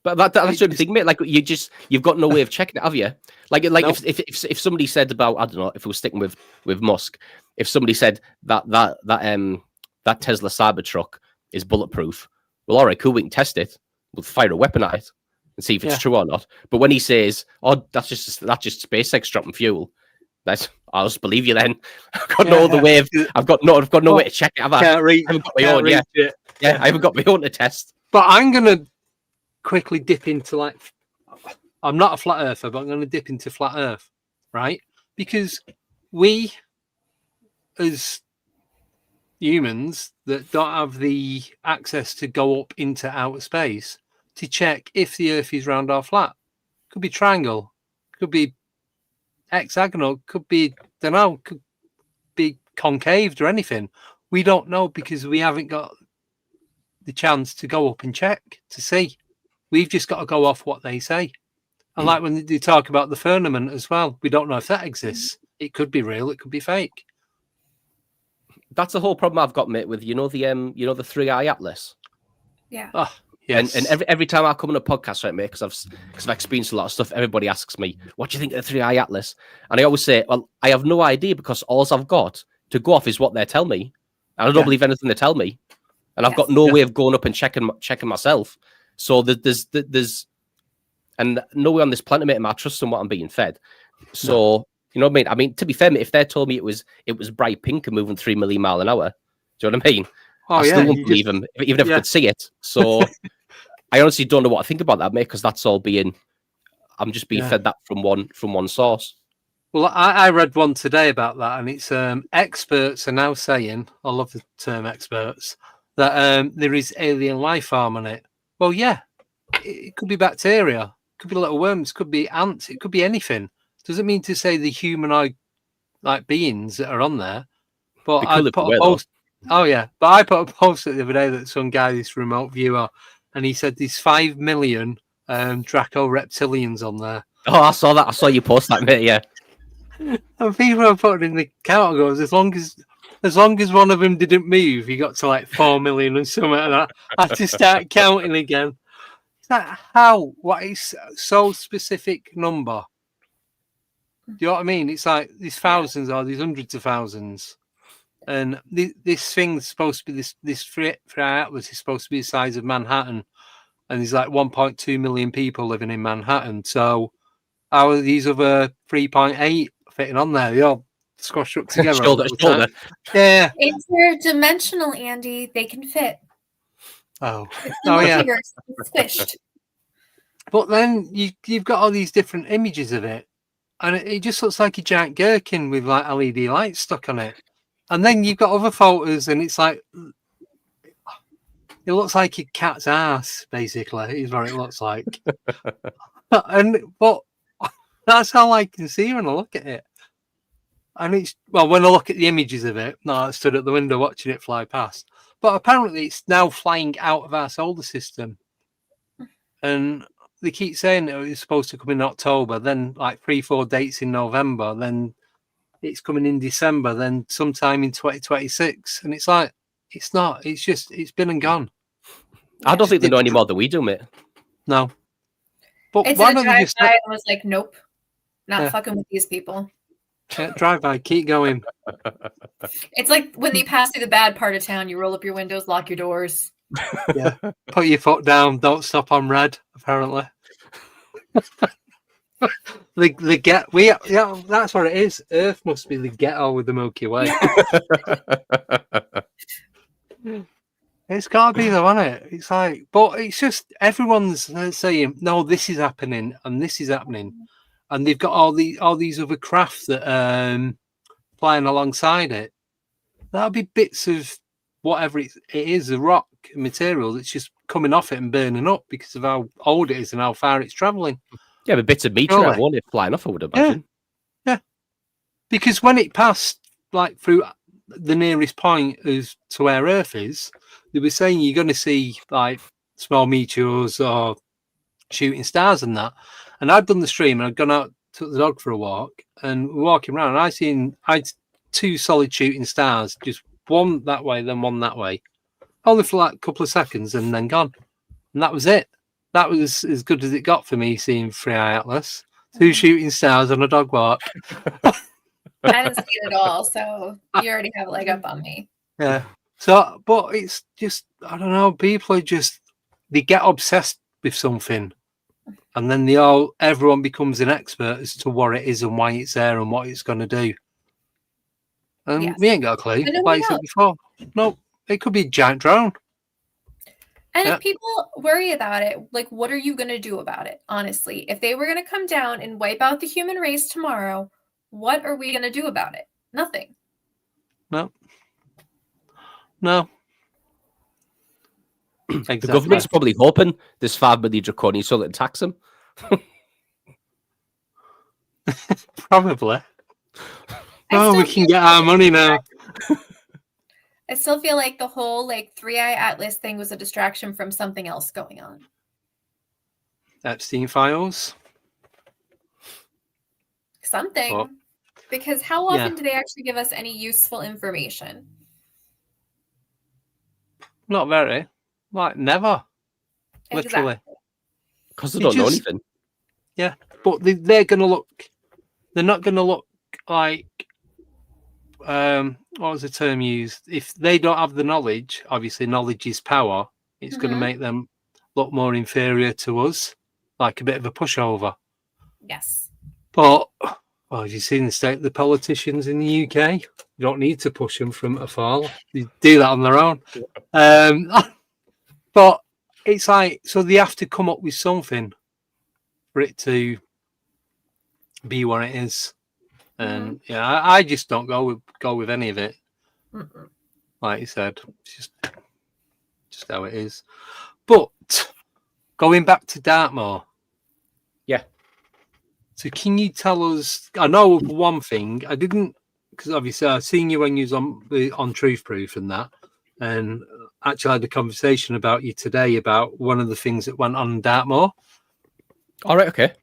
But that's the only thing, mate. Like you've got no way of checking it, have you? Like if somebody said about, I don't know, if we were sticking with Musk, if somebody said that Tesla Cybertruck is bulletproof, well, all right, cool, we can test it. We'll fire a weapon at it and see if it's true or not. But when he says, "Oh, that's just SpaceX dropping fuel," I'll just believe you. Then I've got no other way. I've got no way to check it. I haven't got my own. I haven't got my own to test. But I'm gonna quickly dip into I'm not a flat earther, but I'm going to dip into flat earth, right? Because we as humans that don't have the access to go up into outer space to check if the earth is round or flat. Could be triangle, could be hexagonal, could be, could be concaved or anything. We don't know because we haven't got the chance to go up and check to see. We've just got to go off what they say. And like when they talk about the firmament as well, we don't know if that exists. It could be real, it could be fake. That's the whole problem I've got, mate, with the 3-eye atlas. Yeah. Oh, yes. And every time I come on a podcast, right, mate, because I've experienced a lot of stuff, everybody asks me, "What do you think of the 3-eye atlas?" And I always say, well, I have no idea because all I've got to go off is what they tell me. And I don't believe anything they tell me. And I've got no way of going up and checking myself. So there's and no way on this planet, mate, am I trusting what I'm being fed. So you know what I mean? I mean, to be fair, mate, if they told me it was bright pink and moving 3 million miles an hour, do you know what I mean? I still wouldn't believe them, even if I could see it. So I honestly don't know what I think about that, mate, because that's all I'm just being fed that from one source. Well, I read one today about that, and it's experts are now saying, I love the term experts, that there is alien life form on it. Well, yeah, it could be bacteria, it could be little worms, it could be ants, it could be anything. Doesn't mean to say the humanoid like beings that are on there. But I put a post. Oh yeah, but I put a post the other day that some guy, this remote viewer, and he said there's 5 million Draco reptilians on there. Oh, I saw that. I saw you post that, mate. Yeah. And people are putting in the count goes as long as one of them didn't move, you got to like 4 million and something like that. I had to start counting again. It's like how? What is so specific number? Do you know what I mean? It's like these thousands or these hundreds of thousands, and this thing's supposed to be this free atlas is supposed to be the size of Manhattan, and there's like 1.2 million people living in Manhattan. So how are these other 3.8 fitting on there? They all squashed up together. shoulder. Yeah. Interdimensional, Andy. They can fit. Oh yeah. Squished. But then you've got all these different images of it. and it just looks like a giant gherkin with like LED lights stuck on it. And then you've got other photos, and it's like it looks like a cat's ass, basically, is what it looks like. But that's how I can see when I look at it. And it's when I look at the images of it, no, I stood at the window watching it fly past. But apparently, it's now flying out of our solar system, and they keep saying that it's supposed to come in October, then like 3-4 dates in November, then it's coming in December, then sometime in 2026, and it's like it's not. It's just it's been and gone. I don't think they know any more than we do, mate. No. But It's why a don't they just drive-by and was like, nope, not fucking with these people. drive by, keep going? It's like when they pass through the bad part of town, you roll up your windows, lock your doors. Yeah, put your foot down, don't stop on red. Apparently, the get that's what it is. Earth must be the ghetto with the Milky Way. It's gotta be though, isn't it? It's like, but it's just everyone's saying no, this is happening and this is happening, and they've got all these other craft that flying alongside it. That'll be bits of whatever it is, a rock material that's just coming off it and burning up because of how old it is and how far it's traveling. Yeah, but bits of meteorite, won't it, flying off, I would imagine. Yeah. Because when it passed like through the nearest point as to where Earth is, they were saying you're going to see like small meteors or shooting stars and that. And I'd done the stream and I'd gone out, took the dog for a walk, and we're walking around, and I'd 2 solid shooting stars, just one that way, then one that way, only for like a couple of seconds, and then gone. And that was it. That was as good as it got for me seeing 3-eye Atlas. 2 shooting stars on a dog walk. I didn't see it at all, so you already have a leg up on me. Yeah. So, but it's just, I don't know, people are just, they get obsessed with something, and then everyone becomes an expert as to what it is and why it's there and what it's going to do. And we ain't got a clue, like I said before. No, it could be a giant drone. And if people worry about it, like, what are you going to do about it? Honestly, if they were going to come down and wipe out the human race tomorrow, what are we going to do about it? Nothing. No. Exactly. The government's probably hoping there's 5 million draconians so they can tax them. Probably. We can get our money now. I still feel like the whole 3-eye Atlas thing was a distraction from something else going on. Epstein files. Something. Because how often do they actually give us any useful information? Not very. Like, never. Literally. Because they don't know anything. Yeah. But they're going to look... They're not going to look like... what was the term used? If they don't have the knowledge, obviously knowledge is power, it's going to make them look more inferior to us, like a bit of a pushover. Yes. But, well, have you seen the state of the politicians in the UK? You don't need to push them from afar. They do that on their own. But it's like, so they have to come up with something for it to be what it is. And I just don't go with any of it. Like you said, it's just how it is. But going back to Dartmoor. Yeah. So can you tell us, I know one thing, I didn't, because obviously I've seen you when you was on Truth Proof and that, and actually had a conversation about you today about one of the things that went on in Dartmoor. All right, okay.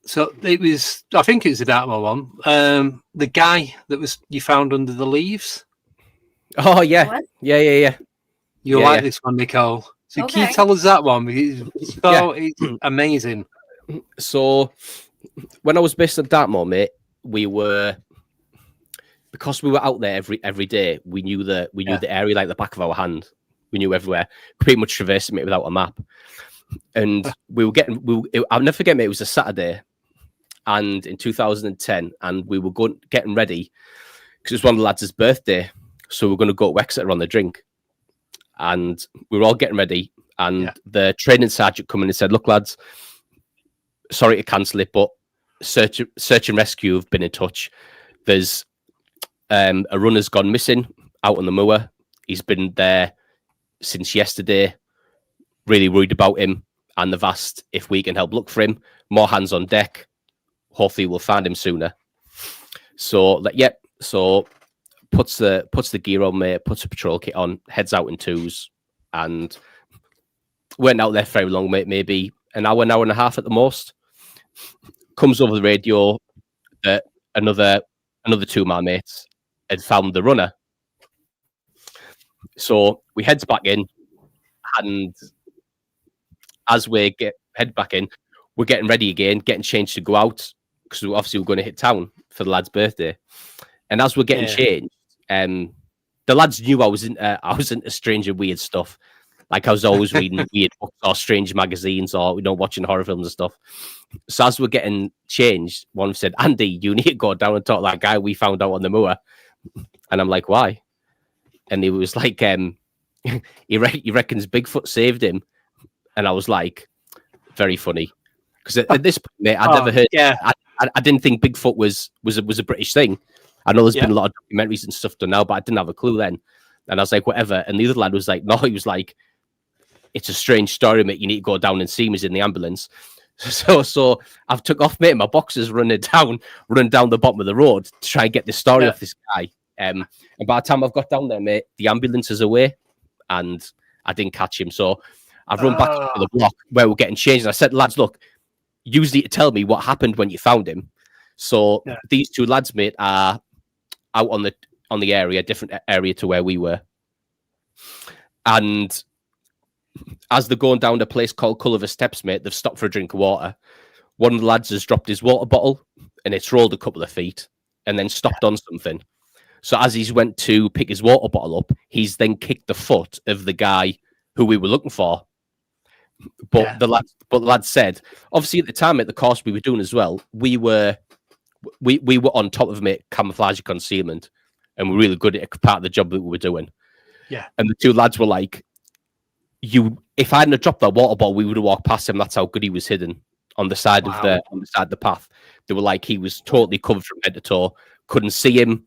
So it was, I think it was a Dartmoor one. The guy that you found under the leaves. Oh, yeah. What? Yeah. You'll like this one, Nicole. So can you tell us that one? It's amazing. So when I was based in Dartmoor, mate, because we were out there every day, we knew the area like the back of our hand. We knew everywhere, pretty much traversing it without a map. And I'll never forget, mate, it was a Saturday, and in 2010, and we were getting ready because it was one of the lads' birthday, so we were going to go to Exeter on the drink, and we were all getting ready, and the training sergeant come in and said, "Look, lads, sorry to cancel it, but search and rescue have been in touch. There's a runner's gone missing out on the moor. He's been there since yesterday. Really worried about him, and they've asked if we can help look for him. More hands on deck. Hopefully, we'll find him sooner. So, so puts the gear on, mate. Puts a patrol kit on. Heads out in twos, and went out there for very long, mate. Maybe an hour and a half at the most. Comes over the radio that another two of my mates had found the runner. So we heads back in, and as we head back in, we're getting ready again, getting changed to go out, because obviously we're going to hit town for the lad's birthday. And as we're getting changed, the lads knew I was into strange and weird stuff. Like I was always reading weird books or strange magazines, or watching horror films and stuff. So as we're getting changed, one said, "Andy, you need to go down and talk to that guy we found out on the moor." And I'm like, "Why?" And he was like, he reckons Bigfoot saved him. And I was like, very funny, because at this point, mate, I'd never heard. Yeah, I didn't think Bigfoot was a British thing. I know there's been a lot of documentaries and stuff done now, but I didn't have a clue then. And I was like, whatever. And the other lad was like, no, he was like, it's a strange story, mate. You need to go down and see him. He's in the ambulance. So I've took off, mate, my boxers running down the bottom of the road to try and get this story off this guy. And by the time I've got down there, mate, the ambulance is away, and I didn't catch him. So I've run back to the block where we're getting changed. And I said, lads, look, you need to tell me what happened when you found him. So these two lads, mate, are out on the area, different area to where we were. And as they're going down a place called Culliver Steps, mate, they've stopped for a drink of water. One of the lads has dropped his water bottle, and it's rolled a couple of feet and then stopped on something. So as he's went to pick his water bottle up, he's then kicked the foot of the guy who we were looking for. But the lad said, obviously at the time, at the course we were doing as well, we were on top of him at camouflage concealment, and we're really good at part of the job that we were doing. Yeah. And the two lads were like, if I hadn't have dropped that water bottle, we would have walked past him. That's how good he was hidden on the side of the path. They were like, he was totally covered from head to toe. Couldn't see him.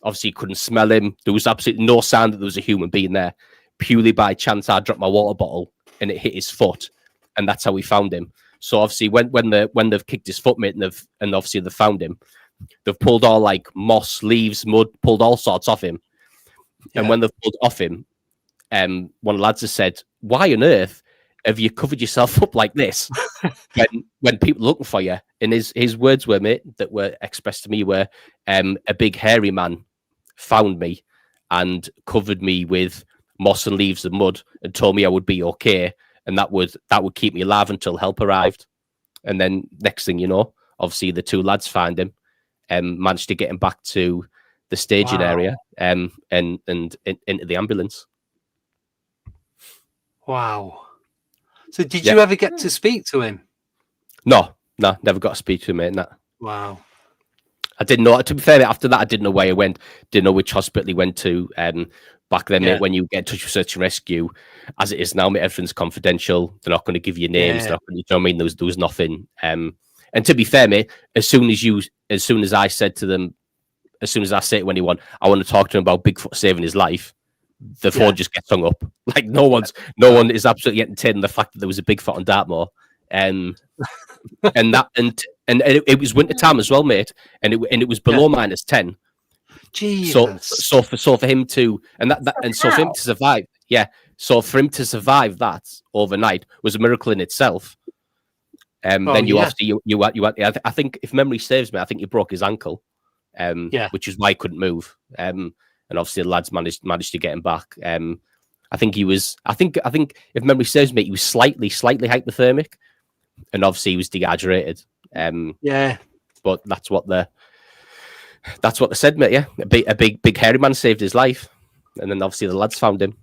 Obviously, couldn't smell him. There was absolutely no sign that there was a human being there. Purely by chance, I dropped my water bottle and it hit his foot, and that's how we found him. So obviously, when they've kicked his foot, mate, and obviously they've found him, they've pulled all like moss, leaves, mud, pulled all sorts off him. Yeah. And when they've pulled off him, one of the lads has said, "Why on earth have you covered yourself up like this when people are looking for you?" And his words were, mate, that were expressed to me were, "A big hairy man found me and covered me with moss and leaves and mud and told me I would be okay, and that would keep me alive until help arrived." And then next thing you know, obviously the two lads find him and managed to get him back to the staging area and into the ambulance. Wow. So did you ever get to speak to him? No, never got to speak to him, mate. Nah. Wow. I didn't know. To be fair, after that, I didn't know where he went. Didn't know which hospital he went to. Back then, mate, when you get in touch with search and rescue, as it is now, mate, everything's confidential. They're not going to give you names. They're not going to, you know what I mean? There was nothing. And to be fair, mate, as soon as I said to them, as soon as I say to anyone, I want to talk to him about Bigfoot saving his life, the phone just gets hung up. Like no one is absolutely entertaining the fact that there was a Bigfoot on Dartmoor. And it was winter time as well, mate, and it was below -10. Jesus. So for him to for him to survive, so for him to survive that overnight was a miracle in itself. Then you obviously you I think, if memory serves me, I think he broke his ankle, which is why he couldn't move. And obviously the lads managed to get him back. I think if memory serves me, he was slightly hypothermic, and obviously he was dehydrated. But that's what they said, mate. Yeah, a big hairy man saved his life, and then obviously the lads found him.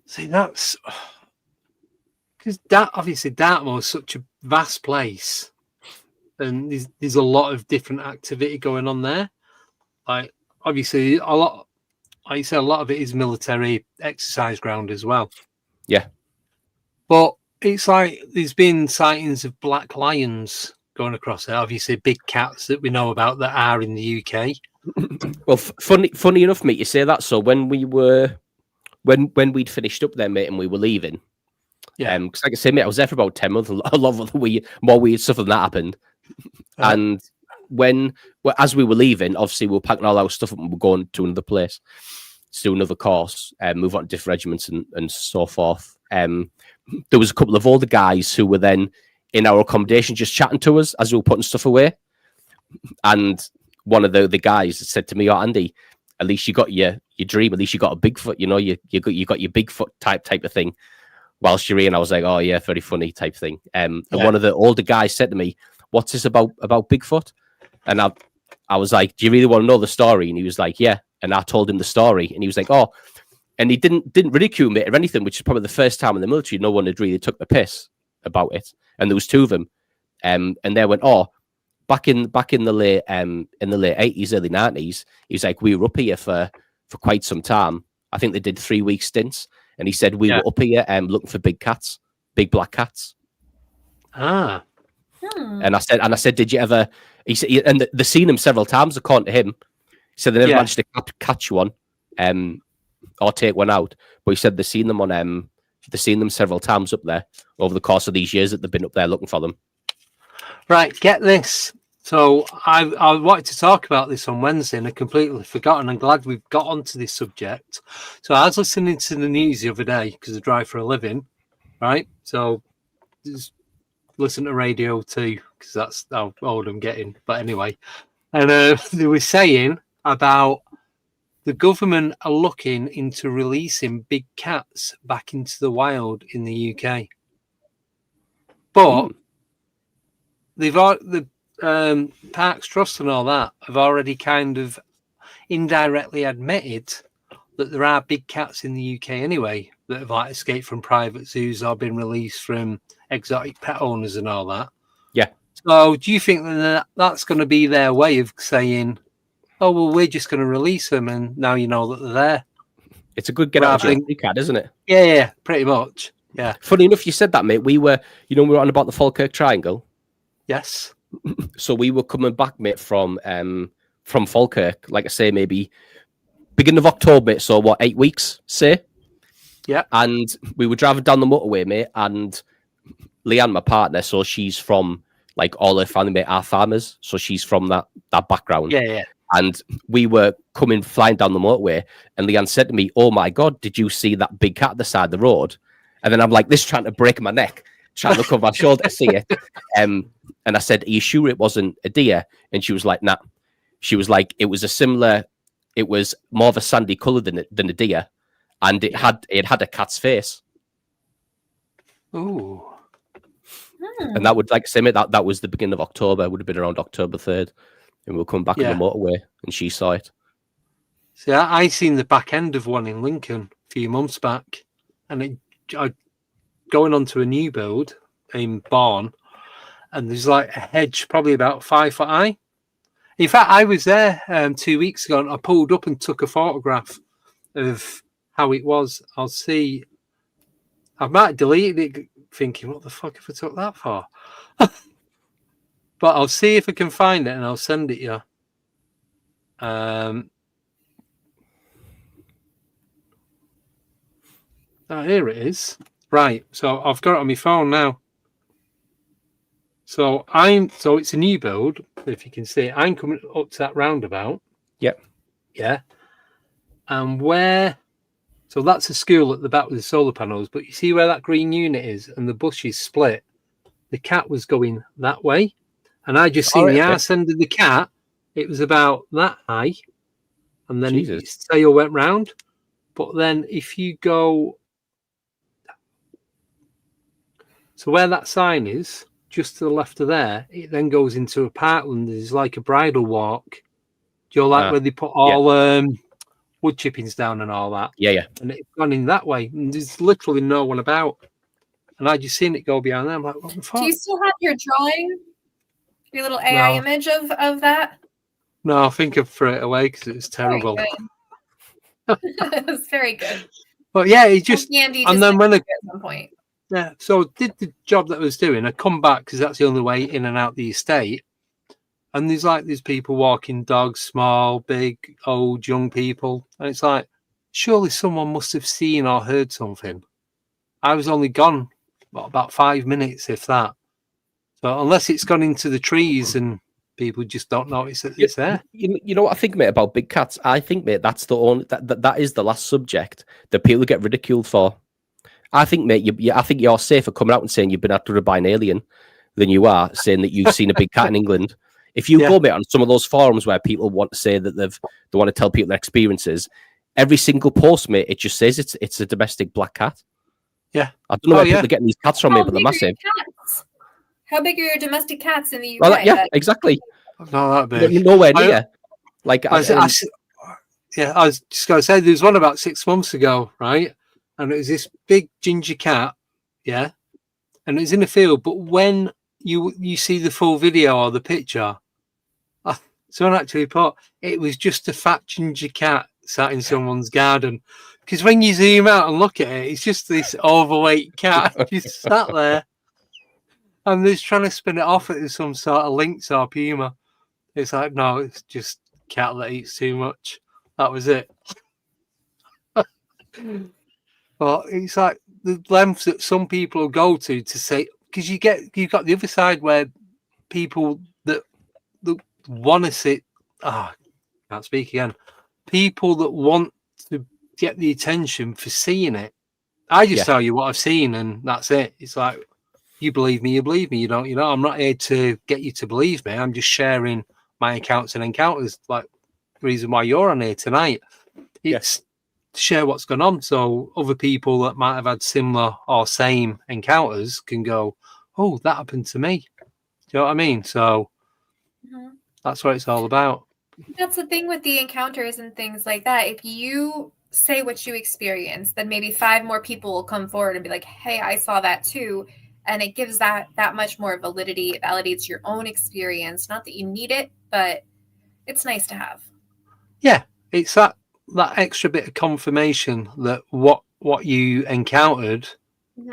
See, that's because obviously Dartmoor is such a vast place, and there's a lot of different activity going on there. Like obviously a lot, like you said, a lot of it is military exercise ground as well. Yeah, but it's like there's been sightings of black lions going across there. Obviously, big cats that we know about that are in the UK. Well, funny enough, mate, you say that. So when we were when we'd finished up there, mate, and we were leaving, because like I say, mate, I was there for about 10 months. A lot of more weird stuff than that happened. And as we were leaving, obviously we were packing all our stuff up and we're going to another place to do another course, move on to different regiments and so forth. There was a couple of older guys who were then in our accommodation just chatting to us as we were putting stuff away. And one of the guys said to me, "Oh, Andy, at least you got your dream. At least you got a Bigfoot. You know, you got your Bigfoot type of thing." Whilst you're in, I was like, "Oh yeah, very funny type thing." And one of the older guys said to me, "What's this about Bigfoot?" And I was like, "Do you really want to know the story?" And he was like, "Yeah." And I told him the story, and he was like, "Oh," and he didn't ridicule me or anything, which is probably the first time in the military no one had really took the piss about it. And there was two of them, and they went, "Oh." Back in the late 80s, early 90s, he was like, we were up here for quite some time. I think they did 3-week stints, and he said we were up here looking for big cats, big black cats. Ah. And I said, did you ever? He said, and they've seen them several times. According to him, he said they never managed to catch one, or take one out. But he said they've seen them several times up there over the course of these years that they've been up there looking for them. Right, get this. So I wanted to talk about this on Wednesday and I completely forgotten. I'm glad we've got onto this subject. So I was listening to the news the other day because I drive for a living, right? So just listen to radio too because that's how old I'm getting. But anyway, and they were saying about the government are looking into releasing big cats back into the wild in the UK. But the Parks Trust and all that have already kind of indirectly admitted that there are big cats in the UK anyway that have like escaped from private zoos or been released from exotic pet owners and all that. Yeah. So do you think that that's going to be their way of saying, "Oh well, we're just going to release them, and now you know that they're there"? It's a good get out of jail cat, isn't it? Yeah, pretty much. Yeah. Funny enough, you said that, mate. We were on about the Falkirk Triangle. Yes. So we were coming back, mate, from Falkirk, like I say, maybe beginning of October, mate. So what, 8 weeks, say? Yeah. And we were driving down the motorway, mate, and Leanne, my partner, so she's from, like, all her family, mate, are farmers, so she's from that background. Yeah. And we were flying down the motorway, and Leanne said to me, "Oh my God, did you see that big cat at the side of the road?" And then I'm like, this trying to break my neck, trying to look over my shoulder to see it. And I said, "Are you sure it wasn't a deer?" And she was like, "Nah." She was like, it was more of a sandy colour than a deer, and it had a cat's face. Ooh. And that would, like I say, mate, that was the beginning of October. It would have been around October 3rd. And we'll come back on the motorway, and she saw it. See, I seen the back end of one in Lincoln a few months back, and I going onto a new build in Bourne, and there's like a hedge probably about 5 foot high. In fact, I was there 2 weeks ago, and I pulled up and took a photograph of how it was. I'll see. I might have deleted it, thinking, "What the fuck have I took that for?" But I'll see if I can find it, and I'll send it you. Here it is. Right, so I've got it on my phone now. So it's a new build. If you can see it, I'm coming up to that roundabout. Yep. Yeah. And so that's a school at the back with the solar panels. But you see where that green unit is, and the bush is split. The cat was going that way. And I just seen the arse end of the cat. It was about that high. And then its tail went round. But then if you go... So where that sign is, just to the left of there, it then goes into a parkland. There's like a bridle walk. Do you like where they put all wood chippings down and all that? Yeah. And it's gone in that way. And there's literally no one about. And I just seen it go behind there. I'm like, what the fuck? Do you still have your drawing? Your little AI image of that? No, I think I've thrown it away because it's terrible. It's very good. But yeah, it just... Andy and then when at some point. Yeah, so did the job that I was doing. I come back because that's the only way in and out the estate. And there's like these people walking dogs, small, big, old, young people. And it's like, surely someone must have seen or heard something. I was only gone about 5 minutes, if that. So unless it's gone into the trees and people just don't notice that it's there. You know what I think, mate, about big cats? I think, mate, that's the only that is the last subject that people get ridiculed for. I think, mate, I think you're safer coming out and saying you've been abducted by an alien than you are saying that you've seen a big cat in England. If you go, mate, on some of those forums where people want to say that they want to tell people their experiences, every single post, mate, it just says it's a domestic black cat. Yeah. I don't know where people are getting these cats from, mate, but they're massive. How big are your domestic cats in the UK? Well, yeah, exactly. Not that big. Nowhere near. I was just going to say, there was one about 6 months ago, right? And it was this big ginger cat, yeah? And it was in a field, but when you see the full video or the picture, someone actually put, it was just a fat ginger cat sat in someone's garden. Because when you zoom out and look at it, it's just this overweight cat just sat there. And they're trying to spin it off as some sort of lynx or puma. It's like, no, it's just a cat that eats too much. That was it. But it's like the lengths that some people go to say, because you've got the other side where people that want to sit, can't speak again. People that want to get the attention for seeing it. I just tell you what I've seen, and that's it. It's like, you believe me, you believe me. You don't, I'm not here to get you to believe me. I'm just sharing my accounts and encounters, like the reason why you're on here tonight. It's to share what's going on, so other people that might have had similar or same encounters can go, oh, that happened to me. Do you know what I mean? So that's what it's all about. That's the thing with the encounters and things like that. If you say what you experienced, then maybe 5 more people will come forward and be like, hey, I saw that too. And it gives that much more validity. It validates your own experience. Not that you need it, but it's nice to have. Yeah. It's that extra bit of confirmation that what you encountered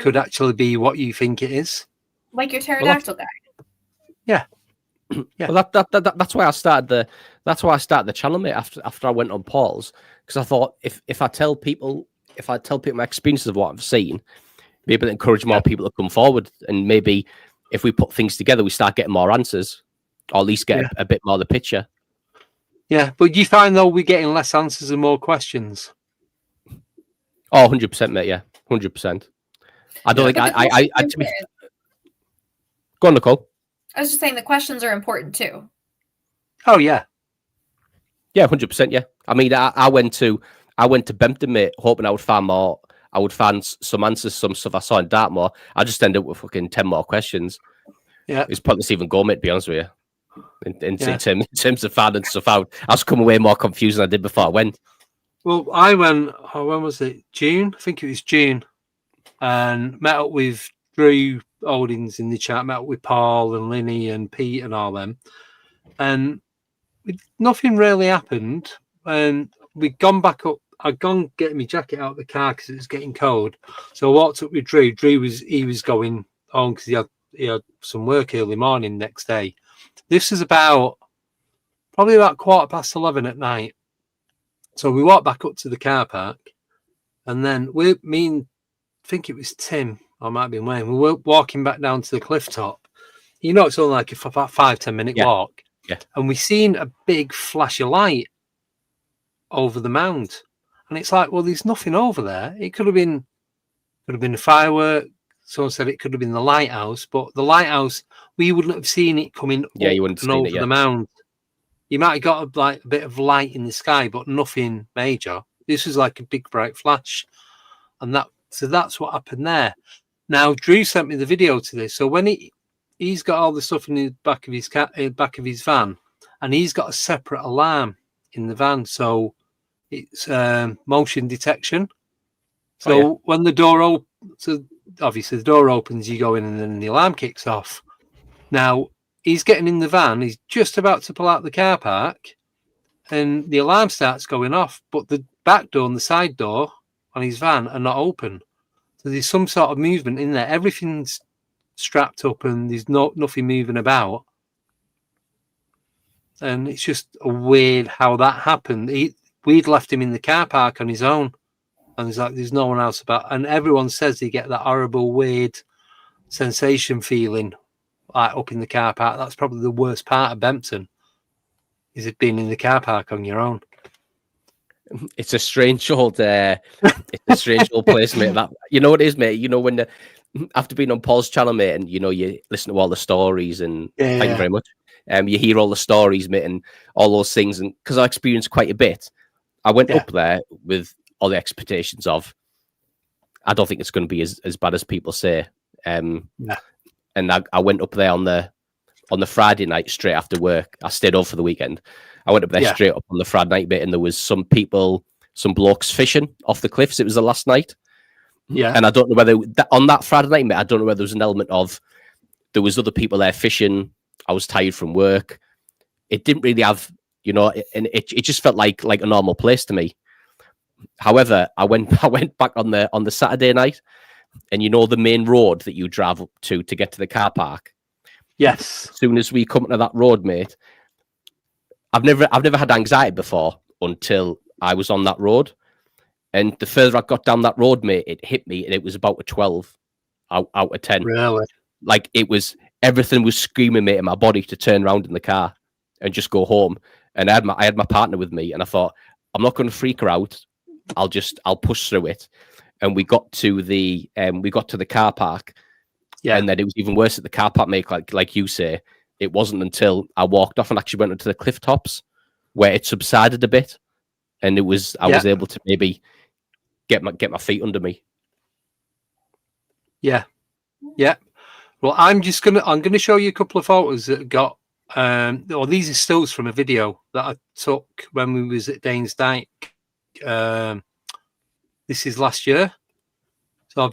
could actually be what you think it is. Like your pterodactyl guy. Yeah. Yeah. Well, that's why I started the channel, mate, after I went on Paul's, because I thought if I tell people my experiences of what I've seen, maybe it'll encourage more people to come forward, and maybe if we put things together, we start getting more answers, or at least get a bit more of the picture. Yeah, but do you find though we're getting less answers and more questions? Oh, 100%, mate. Yeah, 100%. I don't think I Go on, Nicole. I was just saying the questions are important too. Oh yeah. Yeah, 100%. Yeah. I mean, I went to Bempton, mate, hoping I would find more. I would find some answers, some stuff I saw in Dartmoor. I just ended up with fucking 10 more questions. Yeah. It's pointless even go, mate, to be honest with you. In terms of finding stuff out, I was coming away more confused than I did before I went. Well, I went, when was it? June? I think it was June. And met up with Drew Oldings in the chat, met up with Paul and Linny and Pete and all them. And nothing really happened. And we'd gone back up. I'd gone getting my jacket out of the car because it was getting cold. So I walked up with Drew. Drew was going home because he had some work early morning next day. This is probably about 11:15 at night. So we walked back up to the car park, and then I think it was Tim, or might have been Wayne. We were walking back down to the cliff top. You know, it's only like about 5-10 minute walk. Yeah. And we seen a big flash of light over the mound. And it's like, well, there's nothing over there. It could have been a firework. Someone said it could have been the lighthouse, but the lighthouse, we wouldn't have seen it coming up you wouldn't and over the mound. You might have got a bit of light in the sky, but nothing major. This was like a big bright flash, and that's what happened there. Now, Drew sent me the video to this. So when he's got all the stuff in the back of his van, and he's got a separate alarm in the van, so it's motion detection. So when the door opens, obviously the door opens, you go in, and then the alarm kicks off. Now he's getting in the van. He's just about to pull out the car park, and the alarm starts going off. But the back door and the side door on his van are not open. So there's some sort of movement in there. Everything's strapped up and there's nothing moving about. And it's just weird how that happened. We'd left him in the car park on his own. And it's like there's no one else about. And everyone says they get that horrible, weird sensation feeling like up in the car park. That's probably the worst part of Bempton, is it being in the car park on your own. It's a strange old place, mate. That, you know what it is, mate. You know, when after being on Paul's channel, mate, and you know, you listen to all the stories, and thank you very much. You hear all the stories, mate, and all those things, and because I experienced quite a bit, I went up there with all the expectations of, I don't think it's going to be as bad as people say. And I went up there on the Friday night straight after work. I stayed over for the weekend. I went up there straight up on the Friday night bit, and there was some blokes fishing off the cliffs. It was the last night. Yeah. And I don't know whether on that Friday night, mate, I don't know whether there was an element of there was other people there fishing. I was tired from work. It didn't really have, you know, and it just felt like a normal place to me. However, I went back on the Saturday night, and you know the main road that you drive up to get to the car park. Yes. As soon as we come to that road, mate, I've never had anxiety before until I was on that road. And the further I got down that road, mate, it hit me, and it was about a 12 out of 10. Really? Like, everything was screaming, mate, in my body to turn around in the car and just go home. And I had my partner with me, and I thought, I'm not going to freak her out. I'll push through it. And we got to the car park. Yeah. And then it was even worse at the car park, mate, like you say. It wasn't until I walked off and actually went into the cliff tops where it subsided a bit, and I was able to maybe get my feet under me. Yeah. Yeah. Well, I'm gonna show you a couple of photos that got these are stills from a video that I took when we was at Dyke. This is last year. So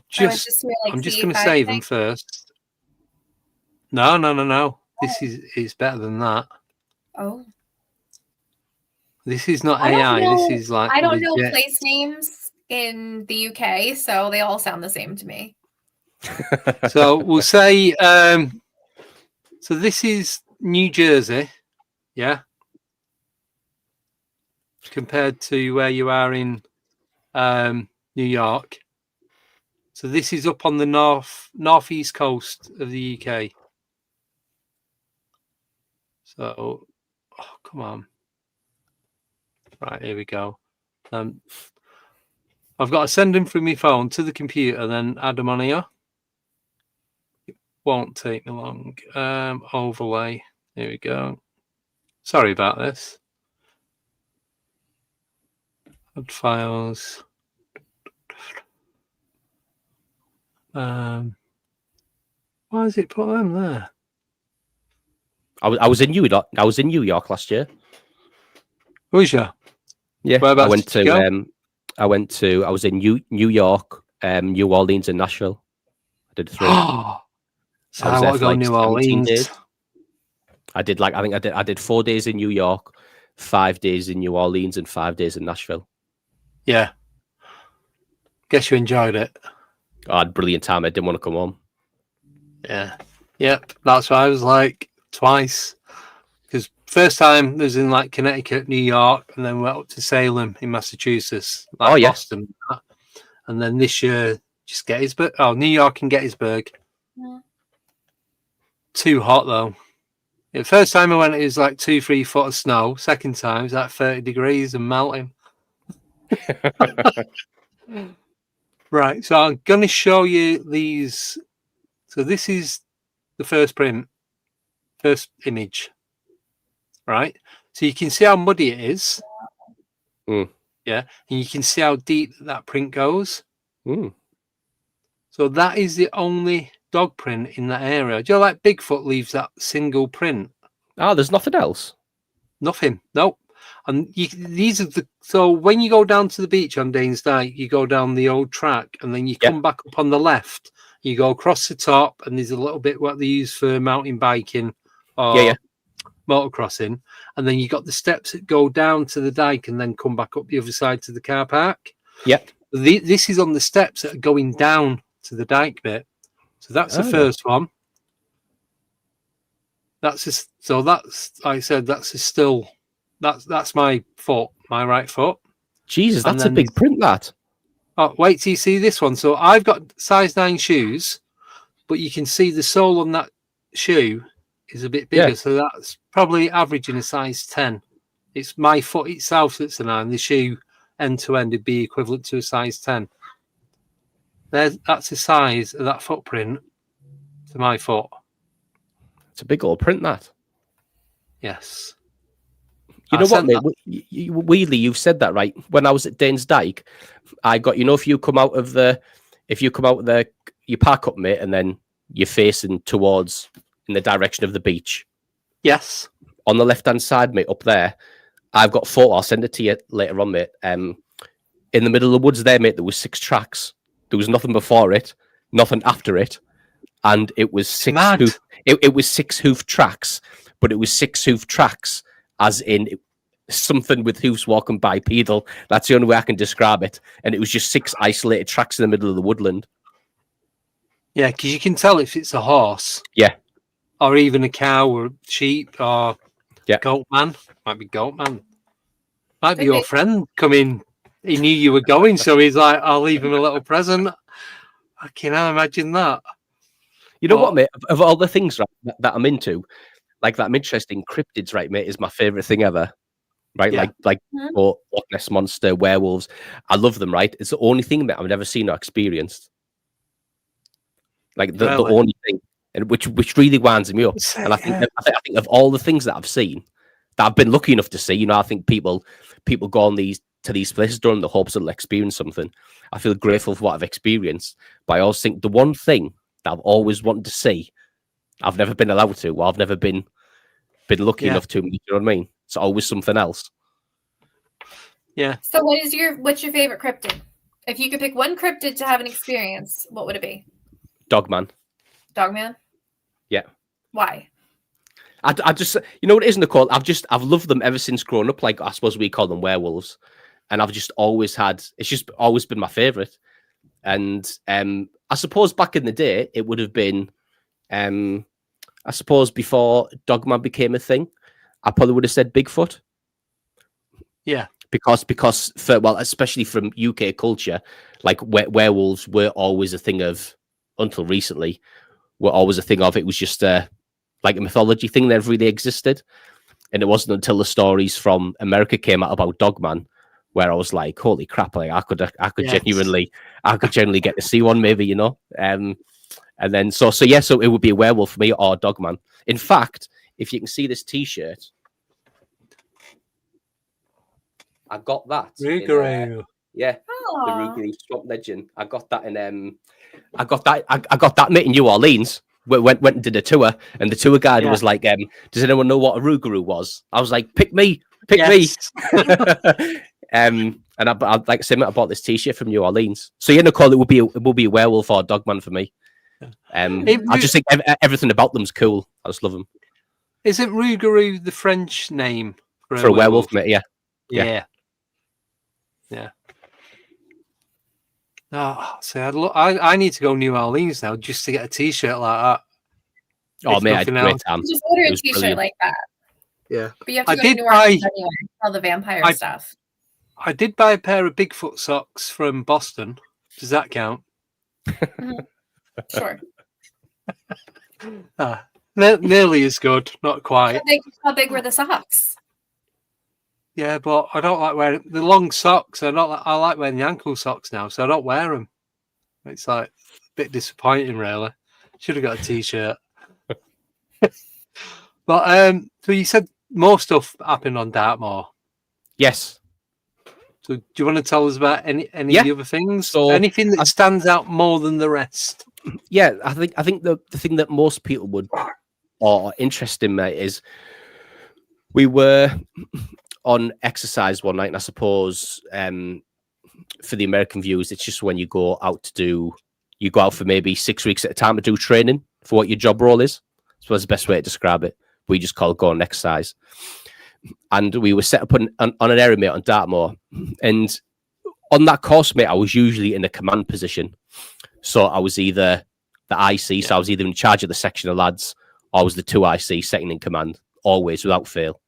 I'm just gonna save them first. No. This is better than that. Oh. This is not AI. This is like I don't know place names in the UK, so they all sound the same to me. So we'll say so this is New Jersey, yeah, compared to where you are in New York. So this is up on the northeast coast of the UK. So, come on. Right, here we go. I've got to send them from my phone to the computer, then add them on here. It won't take me long. Overlay. Here we go. Sorry about this. Add files. Why has it put them there? I was in New York. I was in New York last year. Was you? Yeah. I went to. I was in New York, New Orleans, and Nashville. I did 3. So I want to go New Orleans. Days. I did 4 days in New York, 5 days in New Orleans, and 5 days in Nashville. Yeah. Guess you enjoyed it. I had a brilliant time. I didn't want to come home. Yeah. Yep. That's why I was like twice. Because first time was in like Connecticut, New York, and then went up to Salem in Massachusetts. Like Boston. And then this year, just Gettysburg. Oh, New York and Gettysburg. Yeah. Too hot though. The first time I went, it was like 2-3 foot of snow. Second time, it was like 30 degrees and melting. Right, so I'm going to show you these. So this is the first image, right? So you can see how muddy it is. Yeah, and you can see how deep that print goes. So that is the only dog print in that area. Do you know, like Bigfoot leaves that single print? Oh, there's nothing else? Nothing, nope. And these are so when you go down to the beach on Danes Dyke, you go down the old track, and then you come back up on the left. You go across the top, and there's a little bit what they use for mountain biking or motocrossing, and then you got the steps that go down to the dike and then come back up the other side to the car park. Yep. This is on the steps that are going down to the dike bit. So that's the first one. That's like I said, that's my foot, my right foot. Jesus, that's a big print, that. Oh, wait till you see this one. So I've got size 9 shoes, but you can see the sole on that shoe is a bit bigger. Yeah. So that's probably averaging a size 10. It's my foot itself that's a 9. The shoe end to end would be equivalent to a size 10. That's the size of that footprint to my foot. It's a big old print, that. Yes. You know what, mate? Weirdly, you've said that, right? When I was at Danes Dyke, I got, if you come out of you park up, mate, and then you're facing towards in the direction of the beach. Yes. On the left-hand side, mate, up there, I've got a photo. I'll send it to you later on, mate. In the middle of the woods there, mate, there was 6 tracks. There was nothing before it, nothing after it, and it was 6 hoof. It was 6 hoof tracks, but it was 6 hoof tracks, as in something with hoofs walking bipedal. That's the only way I can describe it. And it was just 6 isolated tracks in the middle of the woodland. Yeah, because you can tell if it's a horse. Yeah. Or even a cow or sheep or goat man. Might be goat man. Might be your friend coming. He knew you were going, so he's like, I'll leave him a little present. I cannot imagine that. You know what, mate? Of all the things that I'm into, like that I'm interested in, cryptids, right, mate, is my favourite thing ever. Right? Yeah. Like Loch Ness Monster, werewolves. I love them, right? It's the only thing that I've never seen or experienced. Like the only thing, and which really winds me up. And I think of all the things that I've seen, that I've been lucky enough to see, I think people go on these places during the hopes that they'll experience something. I feel grateful for what I've experienced, but I also think the one thing that I've always wanted to see, I've never been allowed to, or I've never been lucky enough to. You know what I mean? It's always something else. Yeah. So what's your favorite cryptid? If you could pick one cryptid to have an experience, what would it be? Dogman. Dogman? Yeah. Why? I just, what it is, Nicole? I've loved them ever since growing up. Like, I suppose we call them werewolves. And I've just always it's just always been my favorite. And I suppose back in the day, it would have been, I suppose before Dogman became a thing, I probably would have said Bigfoot. Yeah. Because especially from UK culture, like werewolves were always a thing of, until recently, were always a thing of, it was just like a mythology thing that never really existed. And it wasn't until the stories from America came out about Dogman where I was like, holy crap, like I could genuinely get to see one, maybe, and then so it would be a werewolf for me or Dogman. In fact, if you can see this t-shirt, I got that. Rougarou. The Rougarou Swamp Legend. I got that I got that mate in New Orleans. Went and did a tour, and the tour guide was like, does anyone know what a Rougarou was? I was like, pick me. And I like I said, I bought this t-shirt from New Orleans. So Nicole, it will be a werewolf or a Dogman for me. I just think everything about them's cool. I just love them. Isn't Rougarou the French name for a werewolf, mate? Yeah. Oh, so I need to go New Orleans now just to get a t-shirt like that. Oh, mate, I had a great time. Just order a t-shirt brilliant. Like that. Yeah. But you have to go to New Orleans anyway, all the vampire stuff. I did buy a pair of Bigfoot socks from Boston. Does that count? Sure. Nearly as good, not quite. How big were the socks? Yeah, but I don't like wearing the long socks. I like wearing the ankle socks now, so I don't wear them. It's like a bit disappointing, really. Should have got a t-shirt. But so you said more stuff happened on Dartmoor. Yes. So do you want to tell us about any of the other things? So anything that stands out more than the rest? Yeah, I think the thing that most people would are interested in, mate, is we were on exercise one night, and I suppose for the American viewers, it's just when you go out for maybe 6 weeks at a time to do training for what your job role is. That's the best way to describe it. We just call it go on exercise. And we were set up on an area, mate, on Dartmoor. And on that course, mate, I was usually in a command position. So I was either the IC, so I was either in charge of the section of lads, or I was the 2 IC, second in command, always, without fail.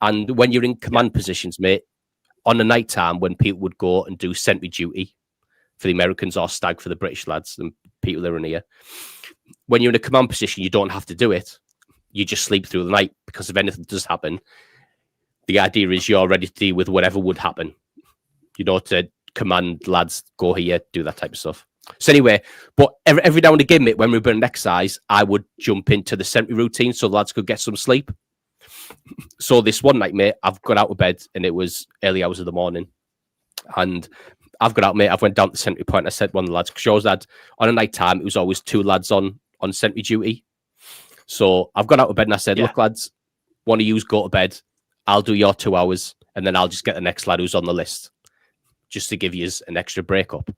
And when you're in command positions, mate, on the night time when people would go and do sentry duty for the Americans or stag for the British lads and people that are in here, when you're in a command position, you don't have to do it. You just sleep through the night, because if anything does happen, the idea is you're ready to deal with whatever would happen. You know, to command lads, go here, do that type of stuff. So anyway, but every now and again, mate, when we were in exercise, I would jump into the sentry routine so the lads could get some sleep. So this one night, mate, I've got out of bed and it was early hours of the morning. And I've got out, mate, I've went down to the sentry point. I said one of the lads, because yours had, on a night time, it was always 2 lads on sentry duty. So I've got out of bed and I said, look, lads, one of yous go to bed. I'll do your 2 hours and then I'll just get the next lad who's on the list, just to give you an extra break up.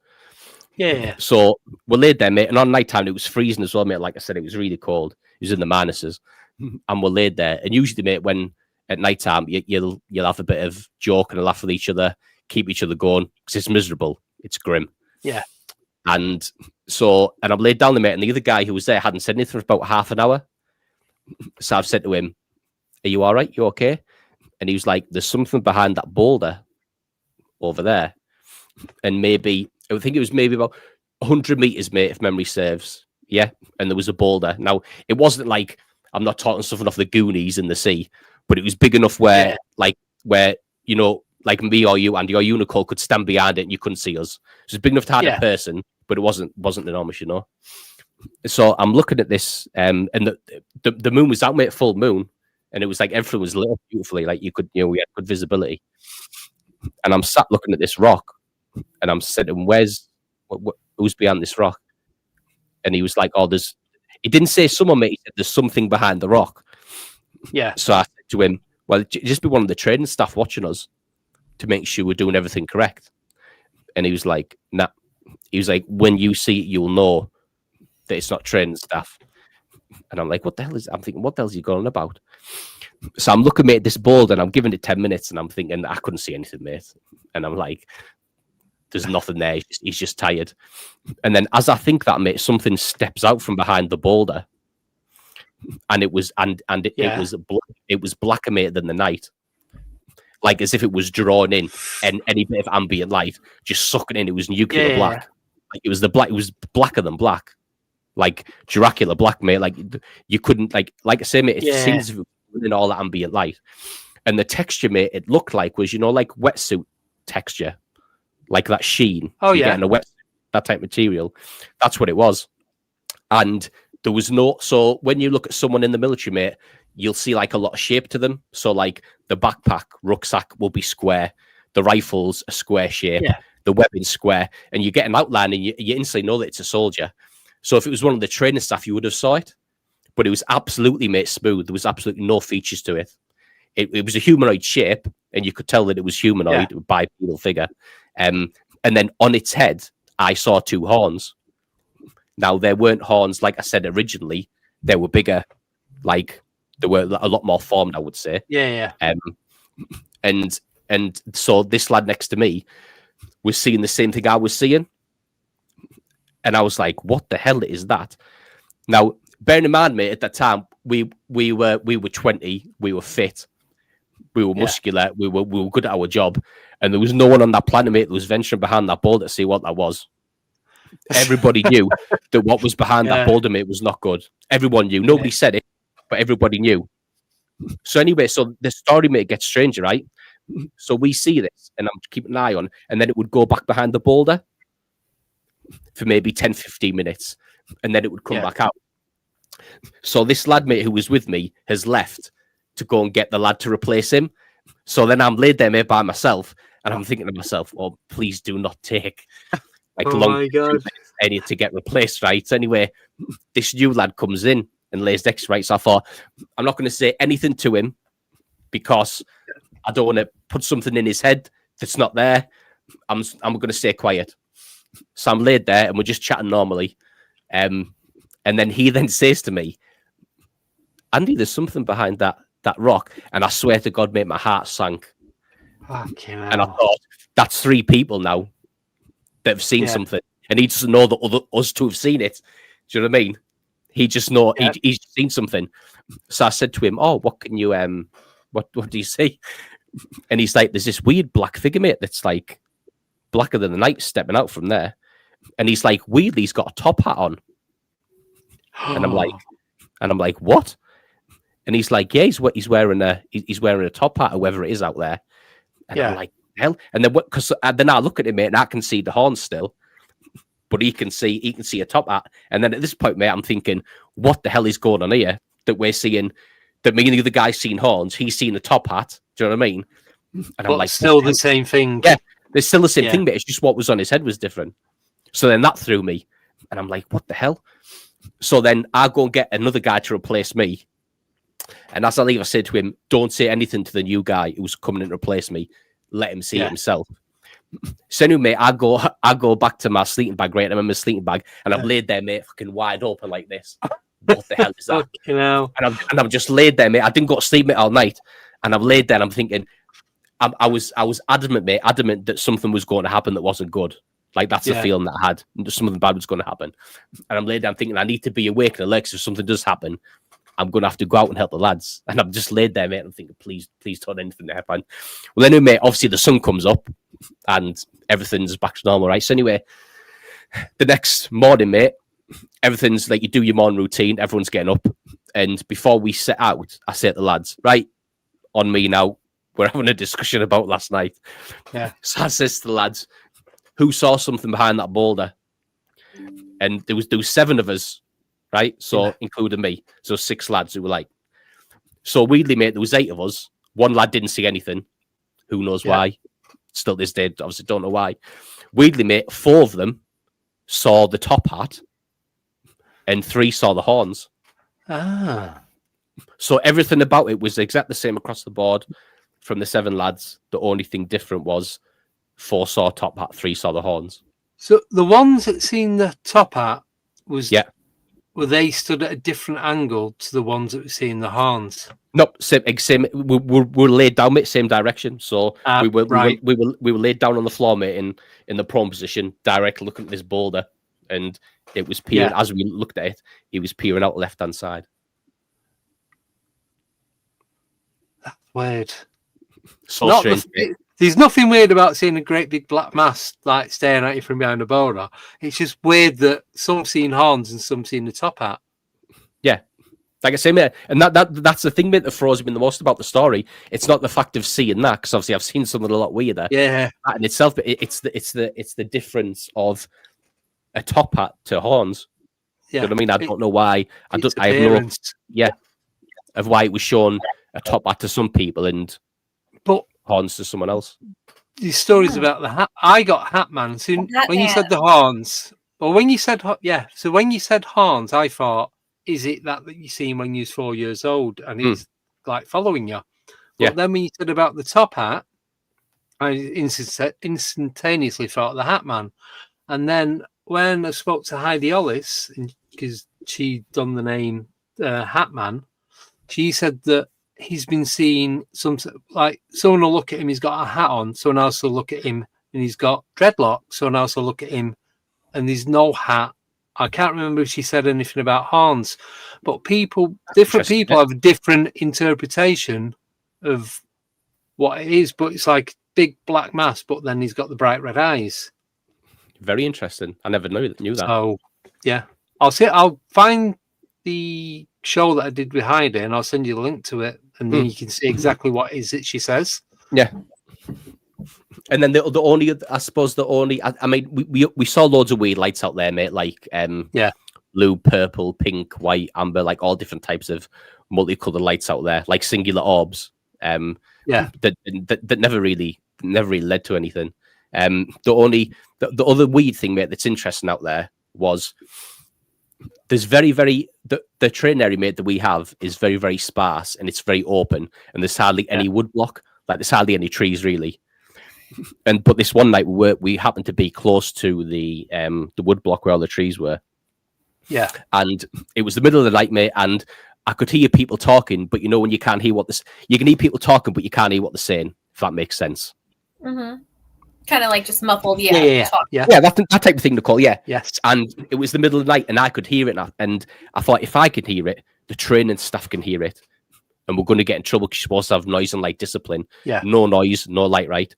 Yeah. So we laid there, mate, and on night time it was freezing as well, mate. Like I said, it was really cold. It was in the minuses, and we laid there. And usually, mate, when at night time you'll have a bit of joke and a laugh with each other, keep each other going, because it's miserable, it's grim. Yeah. And so, and I'm laid down there, mate, and the other guy who was there hadn't said anything for about half an hour. So I've said to him, "Are you all right? You okay?" And he was like, "There's something behind that boulder over there." And maybe, I think it was maybe about 100 meters, mate, if memory serves. Yeah. And there was a boulder. Now, it wasn't like, I'm not talking something off the Goonies in the sea, but it was big enough where, you know, like me or you, Andy or you, Nicole, could stand behind it and you couldn't see us. So it's big enough to hide a person, but it wasn't enormous, you know. So I'm looking at this, and the moon was out, mate, full moon, and it was like everything was lit up beautifully, like you could, you know, we had good visibility. And I'm sat looking at this rock, and I'm saying, who's behind this rock? And he was like, he didn't say someone, mate, he said, there's something behind the rock. Yeah. So I said to him, well, just be one of the training staff watching us to make sure we're doing everything correct. And he was like, nah. He was like, when you see it, you'll know that it's not training staff. And I'm like, what the hell is, I'm thinking, what the hell is he going about? So I'm looking, mate, at this boulder, and I'm giving it 10 minutes, and I'm thinking, I couldn't see anything, mate. And I'm like, there's nothing there. He's just tired. And then as I think that, mate, something steps out from behind the boulder, and it was it was blacker, mate, than the night, like as if it was drawn in, and any bit of ambient light just sucking in. It was nuclear black. Like it was it was blacker than black, like Dracula black, mate. Like you couldn't, like I say, mate, it seems as if it was in all that ambient light, and the texture, mate, it looked like was, you know, like wetsuit texture. Like that sheen. Oh, you yeah. get in a wet, that type of material. That's what it was. And there was so when you look at someone in the military, mate, you'll see like a lot of shape to them. So like the backpack, rucksack will be square. The rifles a square shape. Yeah. The weapon square. And you get an outline and you instantly know that it's a soldier. So if it was one of the training staff, you would have saw it. But it was absolutely, mate, smooth. There was absolutely no features to it. It was a humanoid shape, and you could tell that it was humanoid, bipedal figure. And then on its head, I saw 2 horns. Now, there weren't horns, like I said originally. They were bigger. Like, they were a lot more formed, I would say. Yeah. And so this lad next to me was seeing the same thing I was seeing. And I was like, what the hell is that? Now, bearing in mind, mate, at that time, we were 20, we were fit. We were muscular. We were good at our job, and there was no one on that planet, mate, that was venturing behind that boulder to see what that was. Everybody knew that what was behind that boulder, mate, was not good. Everyone knew. Nobody said it, but everybody knew. So anyway, so the story, mate, gets stranger, right? So we see this, and I'm keeping an eye on, and then it would go back behind the boulder for maybe 10, 15 minutes, and then it would come back out. So this lad, mate, who was with me has left to go and get the lad to replace him. So then I'm laid there, mate, by myself, and I'm thinking to myself, oh, please do not take like long any to get replaced, right? Anyway, this new lad comes in and lays next, right? So I thought, I'm not going to say anything to him because I don't want to put something in his head that's not there. I'm going to stay quiet. So I'm laid there and we're just chatting normally. And then he then says to me, Andy, there's something behind that rock. And I swear to God, mate, my heart sank. And I thought, that's 3 people now that have seen something, and he doesn't know that us 2 have seen it. Do you know what I mean? He just know he's seen something. So I said to him, "Oh, what can you what do you see?" And he's like, "There's this weird black figure, mate, that's like blacker than the night stepping out from there." And he's like, weirdly, he's got a top hat on. And I'm like, what? And he's like, yeah, he's wearing a top hat or whatever it is out there. And I'm like, hell. And then because then I look at him, mate, and I can see the horns still, but he can see a top hat. And then at this point, mate, I'm thinking, what the hell is going on here? That we're seeing, that me and the other guy's seen horns, he's seen a top hat. Do you know what I mean? And I'm like, still the same thing. Yeah, it's still the same thing, mate. It's just what was on his head was different. So then that threw me, and I'm like, what the hell? So then I go and get another guy to replace me. And as I leave, I said to him, don't say anything to the new guy who's coming in to replace me. Let him see it himself. So anyway, mate, I go back to my sleeping bag, right? I'm in my sleeping bag, and I've laid there, mate, fucking wide open like this. What the hell is that? And I've just laid there, mate. I didn't go to sleep, mate, all night. And I've laid there, and I'm thinking, I was adamant, mate, that something was going to happen that wasn't good. Like, that's the feeling that I had. Something bad was going to happen. And I'm laying down thinking, I need to be awake and alert, so if something does happen, I'm going to have to go out and help the lads. And I'm just laid there, mate, and I'm thinking, please don't anything happen. Well, anyway, mate, obviously the sun comes up and everything's back to normal, right? So anyway, the next morning, mate, everything's like, you do your morning routine, everyone's getting up. And before we set out, I say to the lads, right, on me now, we're having a discussion about last night. Yeah. So I says to the lads, who saw something behind that boulder? And there was 7 of us, right? So including me. So 6 lads who were like, so weirdly, mate, there was 8 of us. 1 lad didn't see anything. Who knows why? Still this day, obviously don't know why. Weirdly, mate, 4 of them saw the top hat and 3 saw the horns. So everything about it was exactly the same across the board from the 7 lads. The only thing different was 4 saw top hat, 3 saw the horns. So the ones that seen the top hat were they stood at a different angle to the ones that were seeing the horns? No, same. We're laid down, mate, same direction. So we were laid down on the floor, mate, in the prone position, directly looking at this boulder, and it was peering. As we looked at it, he was peering out left hand side. That's weird. So strange. There's nothing weird about seeing a great big black mass like staring at you from behind a boulder. It's just weird that some seen horns and some seen the top hat. Yeah. Like I say, mate, and that's the thing, mate, that throws me the most about the story. It's not the fact of seeing that, because obviously I've seen something a lot weirder. Yeah. That in itself, but it's the difference of a top hat to horns. Yeah. You know what I mean? I don't know why. I have no of why it was shown a top hat to some people and horns to someone else. These stories about the hat. I got hat man. So when you said the horns, or when you said so when you said horns, I thought, is it that you seen when you was 4 years old and it's like following you? But then when you said about the top hat, I instantaneously thought the hat man. And then when I spoke to Heidi Ollis, because she done the name Hat Man, she said that he's been seeing like someone will look at him, he's got a hat on, someone else will look at him and he's got dreadlocks, someone else will look at him and there's no hat. I can't remember if she said anything about horns, but different people have a different interpretation of what it is, but it's like big black mass, but then he's got the bright red eyes. Very interesting. I never knew that. So yeah, I'll find the show that I did with Heidi and I'll send you the link to it, and then you can see exactly what is it she says. Yeah. And then I mean, we saw loads of weird lights out there, mate, like blue, purple, pink, white, amber, like all different types of multicolored lights out there, like singular orbs. That never really led to anything. The other weird thing, mate, that's interesting out there was there's the training area, mate, that we have is very, very sparse and it's very open, and there's hardly any wood block, like there's hardly any trees really. But this one night we happened to be close to the wood block where all the trees were. Yeah. And it was the middle of the night, mate, and I could hear people talking, but you know when you can't hear you can hear people talking, but you can't hear what they're saying, if that makes sense. Mm-hmm. Kind of like just muffled, Yeah, that type of thing to call, yes. And it was the middle of the night, and I could hear it, and I thought if I could hear it, the training staff can hear it, and we're going to get in trouble because you're supposed to have noise and light discipline. Yeah, no noise, no light, right?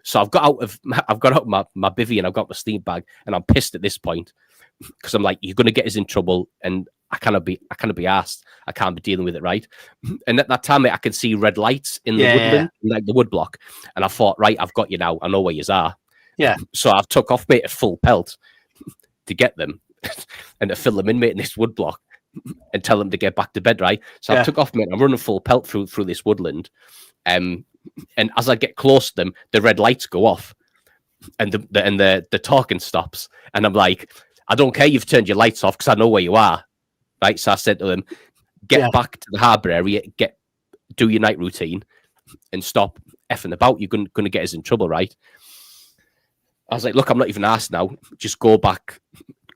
So I've got out of my bivvy and I've got my sleep bag, and I'm pissed at this point because I'm like, you're going to get us in trouble, and I cannot be asked. I can't be dealing with it, right? And at that time, mate, I could see red lights in the woodland, like the wood block, and I thought, right, I've got you now. I know where you are. Yeah. So I've took off, mate, a full pelt to get them and to fill them in, mate, in this wood block and tell them to get back to bed, right? So I took off, mate. I'm running full pelt through this woodland, and as I get close to them, the red lights go off, and the talking stops, and I'm like, I don't care, you've turned your lights off because I know where you are, right? So I said to them, get back to the harbour area, do your night routine, and stop effing about. You're going to get us in trouble, right? I was like, look, I'm not even asked now. Just go back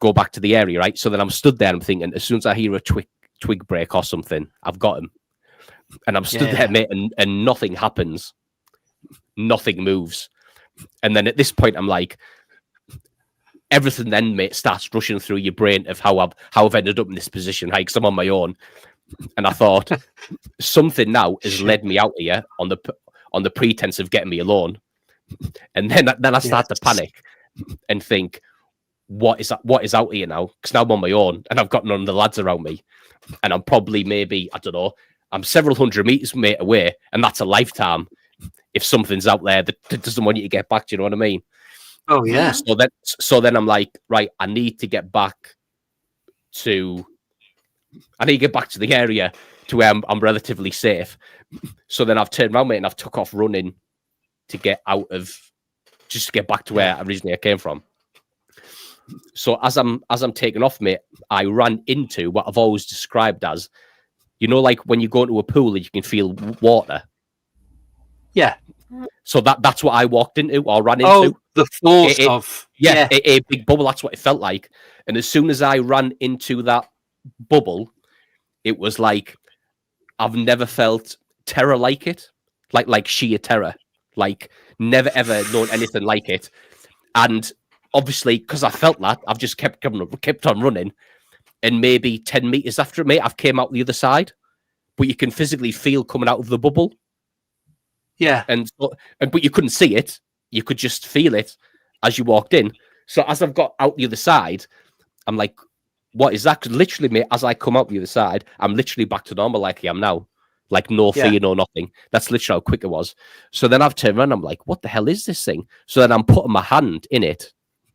to the area, right? So then I'm stood there, I'm thinking, as soon as I hear a twig break or something, I've got him. And I'm stood there, mate, and nothing happens. Nothing moves. And then at this point, I'm like, everything then, mate, starts rushing through your brain of how I've ended up in this position, right? Because I'm on my own. And I thought, something now has led me out here on the pretense of getting me alone. And then I start to panic and think, what is out here now? Because now I'm on my own and I've got none of the lads around me. And I'm probably maybe, I don't know, I'm several hundred meters, mate, away. And that's a lifetime if something's out there that doesn't want you to get back. Do you know what I mean? Oh, yeah. So then I'm like, right, I need to get back to the area to where I'm relatively safe. So then I've turned around, mate, and I've took off running to get back to where originally I came from. So as I'm taking off, mate, I ran into what I've always described as, like when you go into a pool and you can feel water. Yeah. So that's what I walked into or ran into. Oh, the force of a big bubble. That's what it felt like. And as soon as I ran into that bubble, it was like I've never felt terror like it, like sheer terror. Like, never, ever known anything like it. And obviously, because I felt that, I've just kept on running. And maybe 10 meters after me, I've came out the other side. But you can physically feel coming out of the bubble. Yeah. But you couldn't see it. You could just feel it as you walked in. So as I've got out the other side, I'm like, what is that? Because literally, mate, as I come out the other side, I'm literally back to normal like I am now. Like no fear, no nothing. That's literally how quick it was. So then I've turned around, I'm like, what the hell is this thing? So then I'm putting my hand in it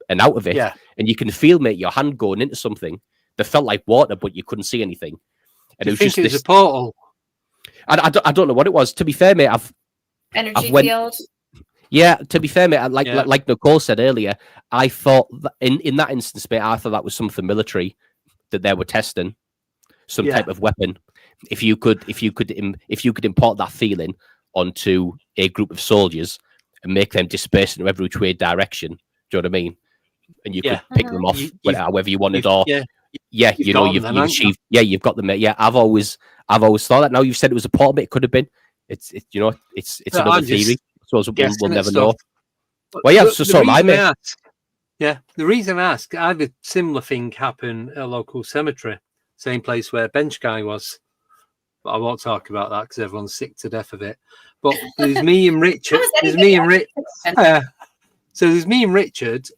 and out of it. Yeah. And you can feel, mate, your hand going into something that felt like water, but you couldn't see anything. And it was just this a portal. I don't know what it was. To be fair, mate, Energy field. Yeah, to be fair, mate, like Nicole said earlier, I thought that in that instance, mate, I thought that was something military that they were testing, some type of weapon. If you could import that feeling onto a group of soldiers and make them disperse in every which way direction, do you know what I mean? And you could pick them off however you wanted, or you've achieved. Yeah, you've got them. Yeah, I've always thought that. Now you've said it was a portal, but it could have been. It's another theory. So we'll never know. Well, yeah. So am I, mate. Yeah, the reason I ask, I had a similar thing happen at a local cemetery, same place where Bench Guy was. But I won't talk about that because everyone's sick to death of it. But there's me and Richard. So there's me and Richard.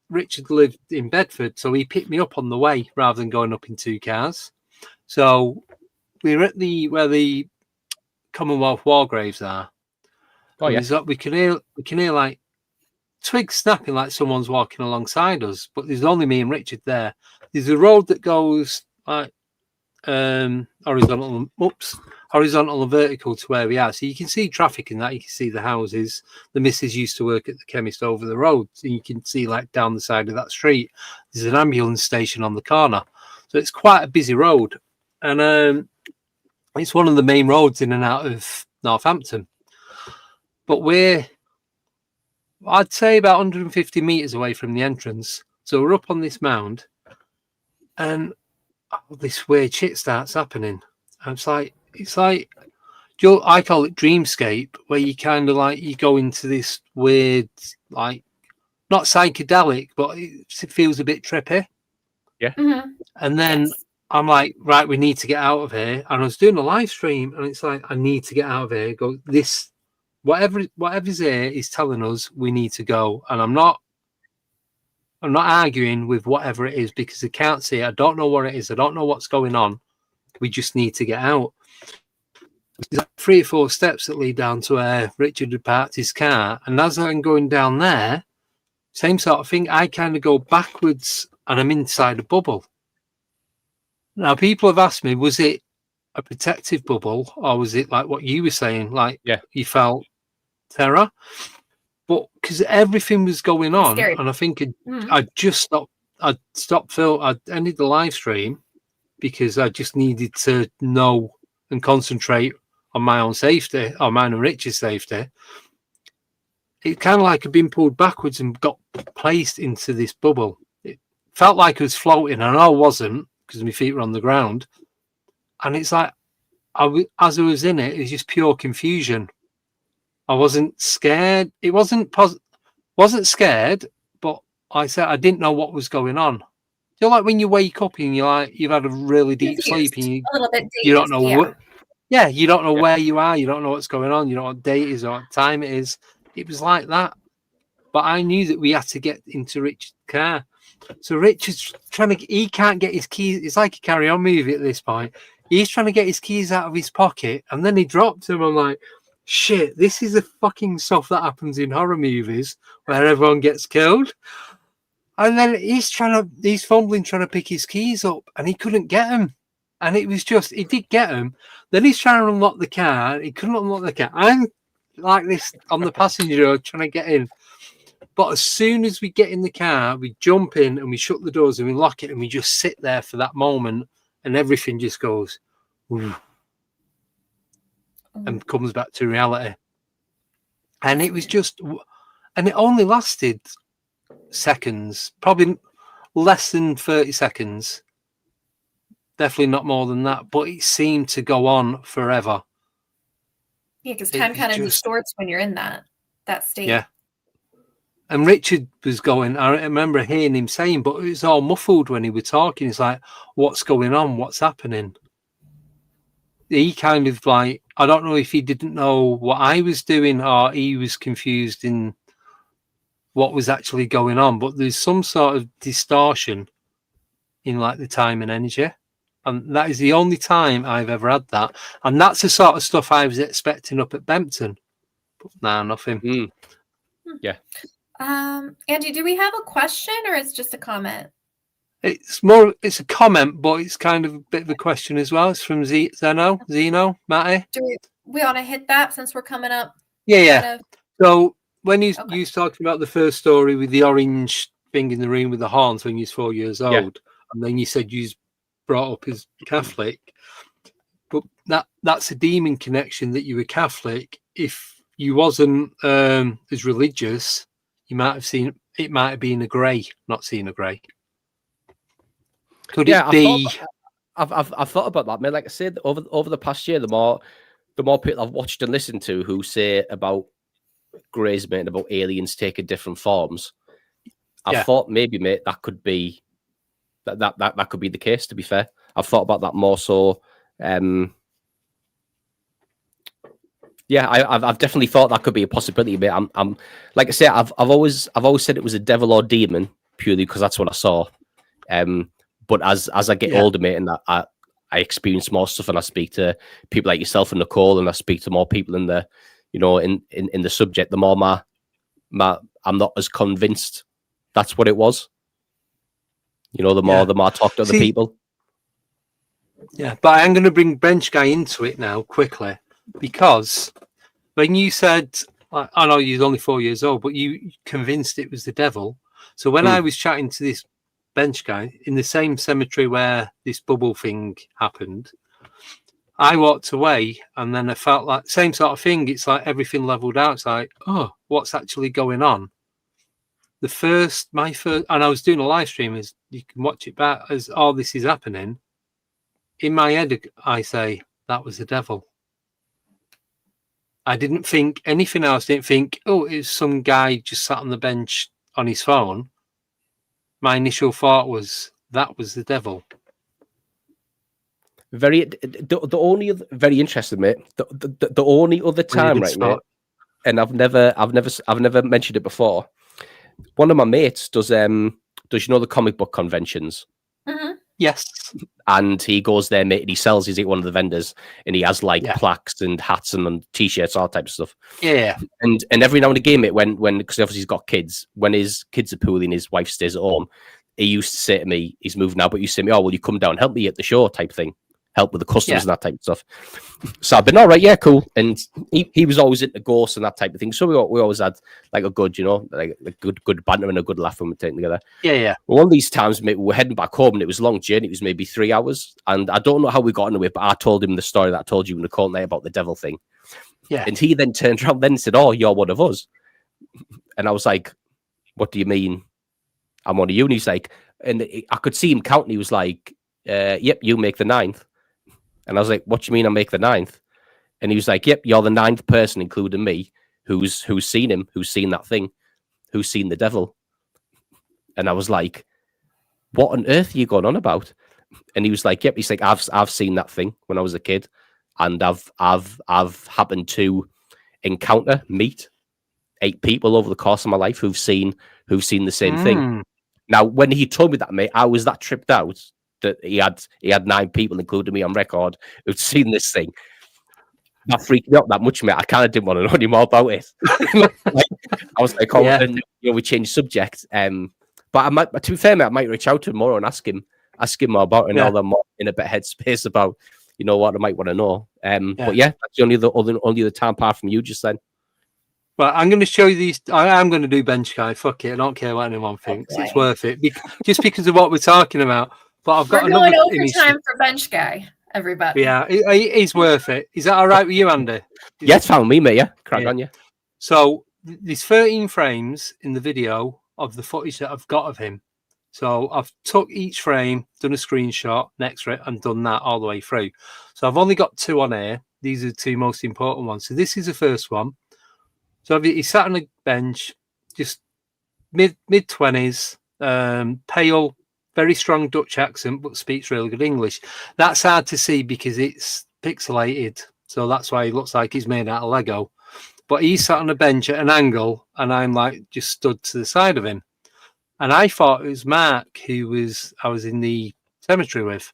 Richard lived in Bedford, so he picked me up on the way rather than going up in two cars. So we were at where the Commonwealth War graves are. Oh yeah. We can hear like twigs snapping, like someone's walking alongside us. But there's only me and Richard there. There's a road that goes like horizontal and vertical to where we are, so you can see traffic in that. You can see the houses. The missus used to work at the chemist over the road, so you can see like down the side of that street there's an ambulance station on the corner, so it's quite a busy road. And it's one of the main roads in and out of Northampton, but I'd say about 150 meters away from the entrance. So we're up on this mound, and this weird shit starts happening. And it's like I call it dreamscape, where you kind of like you go into this weird, like not psychedelic, but it feels a bit trippy. Yeah. Mm-hmm. And then I'm like, right, we need to get out of here. And I was doing a live stream, and it's like, I need to get out of here. Go this, whatever's here is telling us we need to go. And I'm not arguing with whatever it is because I can't see it. I don't know what it is. I don't know what's going on. We just need to get out. There's 3 or 4 steps that lead down to where Richard had parked his car. And as I'm going down there, same sort of thing. I kind of go backwards and I'm inside a bubble. Now, people have asked me, was it a protective bubble or was it like what you were saying? Like you felt terror? But because everything was going on, and I think I just stopped. I ended the live stream because I just needed to know and concentrate on my own safety, or mine and Rich's safety. It kind of like I'd been pulled backwards and got placed into this bubble. It felt like I was floating, and I wasn't because my feet were on the ground. And it's like, as I was in it, it was just pure confusion. I wasn't scared. It wasn't scared, but I said I didn't know what was going on. You know, like when you wake up and you've had a really deep sleep and a little bit dazed, you don't know you don't know where you are, you don't know what's going on, you don't know what day it is or what time it is. It was like that. But I knew that we had to get into Richard's car. So Richard's he can't get his keys. It's like a carry-on movie at this point. He's trying to get his keys out of his pocket and then he dropped them. I'm like, shit, this is the fucking stuff that happens in horror movies where everyone gets killed. And then he's fumbling, trying to pick his keys up, and he couldn't get them. And it was just, he did get them. Then he's trying to unlock the car. He couldn't unlock the car. I'm like this on the passenger door trying to get in. But as soon as we get in the car, we jump in and we shut the doors and we lock it and we just sit there for that moment and everything just goes, and comes back to reality. And it was just, and it only lasted seconds, probably less than 30 seconds. Definitely not more than that, but it seemed to go on forever. Yeah, because time kind of distorts when you're in that state. Yeah. And Richard was going, I remember hearing him saying, but it was all muffled when he was talking. It's like, what's going on? What's happening? He kind of like, I don't know if he didn't know what I was doing or he was confused in what was actually going on. But there's some sort of distortion in like the time and energy. And that is the only time I've ever had that. And that's the sort of stuff I was expecting up at Bempton. But nah, nothing. Yeah. Andy, do we have a question or it's just a comment? It's a comment, but it's kind of a bit of a question as well. It's from Zeno, Matty. Do we want to hit that since we're coming up? Yeah. So when you was talking about the first story with the orange thing in the room with the horns when you was 4 years old, and then you said you was brought up as Catholic, but that's a demon connection that you were Catholic. If you wasn't as religious, you might have seen it. Might have been a grey, not seen a grey. Could it be? I've thought about that, man. Like I said, over the past year, the more people I've watched and listened to who say about greys, mate, about aliens taking different forms, I thought maybe, mate, that could be that could be the case. To be fair, I've thought about that more so. I've definitely thought that could be a possibility, mate. I'm like I say, I've always said it was a devil or demon purely because that's what I saw. But as I get older, mate, and I experience more stuff, and I speak to people like yourself and Nicole, and I speak to more people in the, in the subject, the more I'm not as convinced that's what it was. The more I talk to other people. Yeah, but I'm going to bring Bench Guy into it now quickly, because when you said, I know you're only 4 years old, but you convinced it was the devil. So when I was chatting to this Bench Guy in the same cemetery where this bubble thing happened, I walked away and then I felt like same sort of thing. It's like everything leveled out. It's like, oh, what's actually going on? My first, and I was doing a live stream, as you can watch it back as all this is happening. In my head, I say that was the devil. I didn't think anything else. Didn't think, oh, it's some guy just sat on the bench on his phone. My initial thought was that was the devil. The only other, very interesting, mate. The only other time, right, mate, and I've never mentioned it before. One of my mates does the comic book conventions? Mm-hmm. Yes. And he goes there, mate, and he sells. He's one of the vendors, and he has like plaques and hats and t-shirts, all types of stuff. Yeah. And every now and again, mate, when because obviously he's got kids, when his kids are poorly and his wife stays at home, he used to say to me, he's moved now, but you say to me, oh, will you come down, help me at the show type thing, help with the customers and that type of stuff. So I've been all right, yeah, cool. And he was always into ghosts and that type of thing. So we always had like a good, like a good banter and a good laugh when we're taking together. Yeah, yeah. Well, one of these times, mate, we were heading back home and it was a long journey. It was maybe 3 hours. And I don't know how we got into it, but I told him the story that I told you in the call night about the devil thing. Yeah. And he then turned around and said, oh, you're one of us. And I was like, what do you mean I'm one of you? And he's like, and I could see him counting. He was like, yep, you make the 9th. And I was like, what do you mean I make the 9th? And he was like, yep, you're the 9th person, including me, who's seen him, who's seen that thing, who's seen the devil. And I was like, what on earth are you going on about? And he was like, yep, he's like, I've seen that thing when I was a kid. And I've happened to meet 8 people over the course of my life who've seen the same thing. Now, when he told me that, mate, I was that tripped out that he had 9 people, including me, on record who'd seen this thing. That freaked me out that much, mate. I kind of didn't want to know any more about it. I was like, and, we changed subject. But I might, to be fair, mate, I might reach out to him tomorrow and ask him more about it, and now they're more in a better headspace about, what I might want to know. But yeah, that's the only other time apart from you just then. Well, I'm going to show you these. I'm going to do bench guy. Fuck it. I don't care what anyone thinks. It's worth it. Just because of what we're talking about. But I've got We're going overtime for bench guy, everybody. Yeah, he's worth it. Is that all right with you, Andy? Yeah, it's fine with me, mate. Yeah, crack on, yeah. So there's 13 frames in the video of the footage that I've got of him. So I've took each frame, done a screenshot next to it, and done that all the way through. So I've only got 2 on air. These are the 2 most important ones. So this is the first one. So he sat on a bench, just mid-20s, pale, very strong Dutch accent, but speaks really good English. That's hard to see because it's pixelated. So that's why he looks like he's made out of Lego. But he sat on a bench at an angle, and I'm like just stood to the side of him. And I thought it was Mark, who I was in the cemetery with,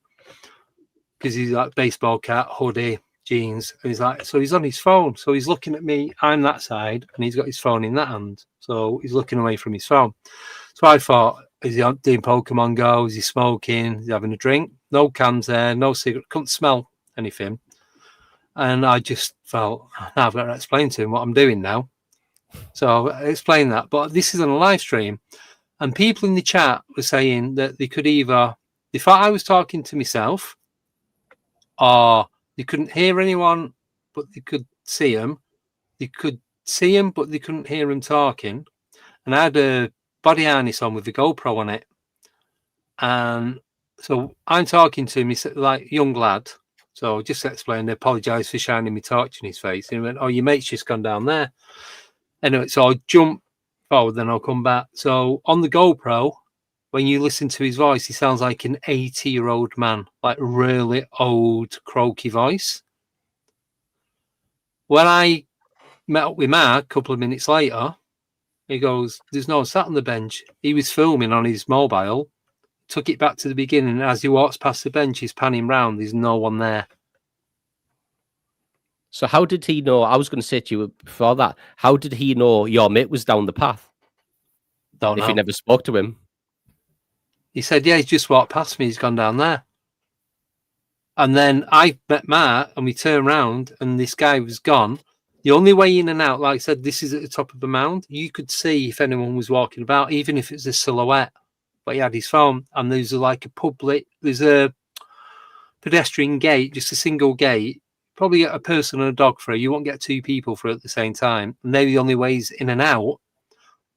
because he's like baseball cap, hoodie, jeans. And he's like, so he's on his phone. So he's looking at me. I'm that side, and he's got his phone in that hand. So he's looking away from his phone. So I thought, is he doing Pokemon Go? Is he smoking? Is he having a drink? No cans there, no cigarette. Couldn't smell anything. And I just felt, now I've got to explain to him what I'm doing now. So I explained that. But this is on a live stream. And people in the chat were saying that they thought I was talking to myself, or they couldn't hear anyone, but they could see him. They could see him, but they couldn't hear him talking. And I had a body harness on with the GoPro on it. And so I'm talking to him, he's like young lad. So just explained, I apologise for shining my torch in his face. And he went, oh, your mate's just gone down there. Anyway, so I jump forward, then I'll come back. So on the GoPro, when you listen to his voice, he sounds like an 80-year-old man, like really old, croaky voice. When I met up with Mark a couple of minutes later, he goes, there's no one sat on the bench. He was filming on his mobile, took it back to the beginning. And as he walks past the bench, he's panning round. There's no one there. So how did he know? I was going to say to you before that, how did he know your mate was down the path? Don't know. If he never spoke to him. He said, yeah, he's just walked past me. He's gone down there. And then I met Matt and we turned around and this guy was gone. The only way in and out, like I said, this is at the top of the mound. You could see if anyone was walking about, even if it's a silhouette. But he had his phone, and there's a pedestrian gate, just a single gate. Probably get a person and a dog through. You won't get 2 people through at the same time. And they're the only ways in and out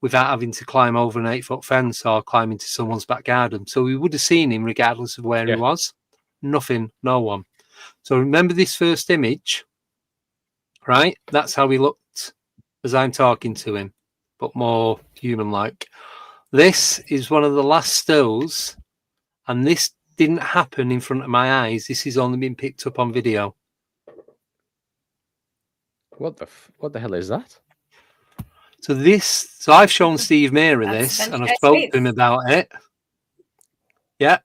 without having to climb over an 8-foot fence or climb into someone's back garden. So we would have seen him regardless of where he was. Nothing, no one. So remember this first image? right? That's how he looked as I'm talking to him, but more human-like. This is one of the last stills, and this didn't happen in front of my eyes. This has only been picked up on video. What the hell is that? So I've shown Steve Meara That's this, and I've Benji spoken to him Space. about it. Yeah.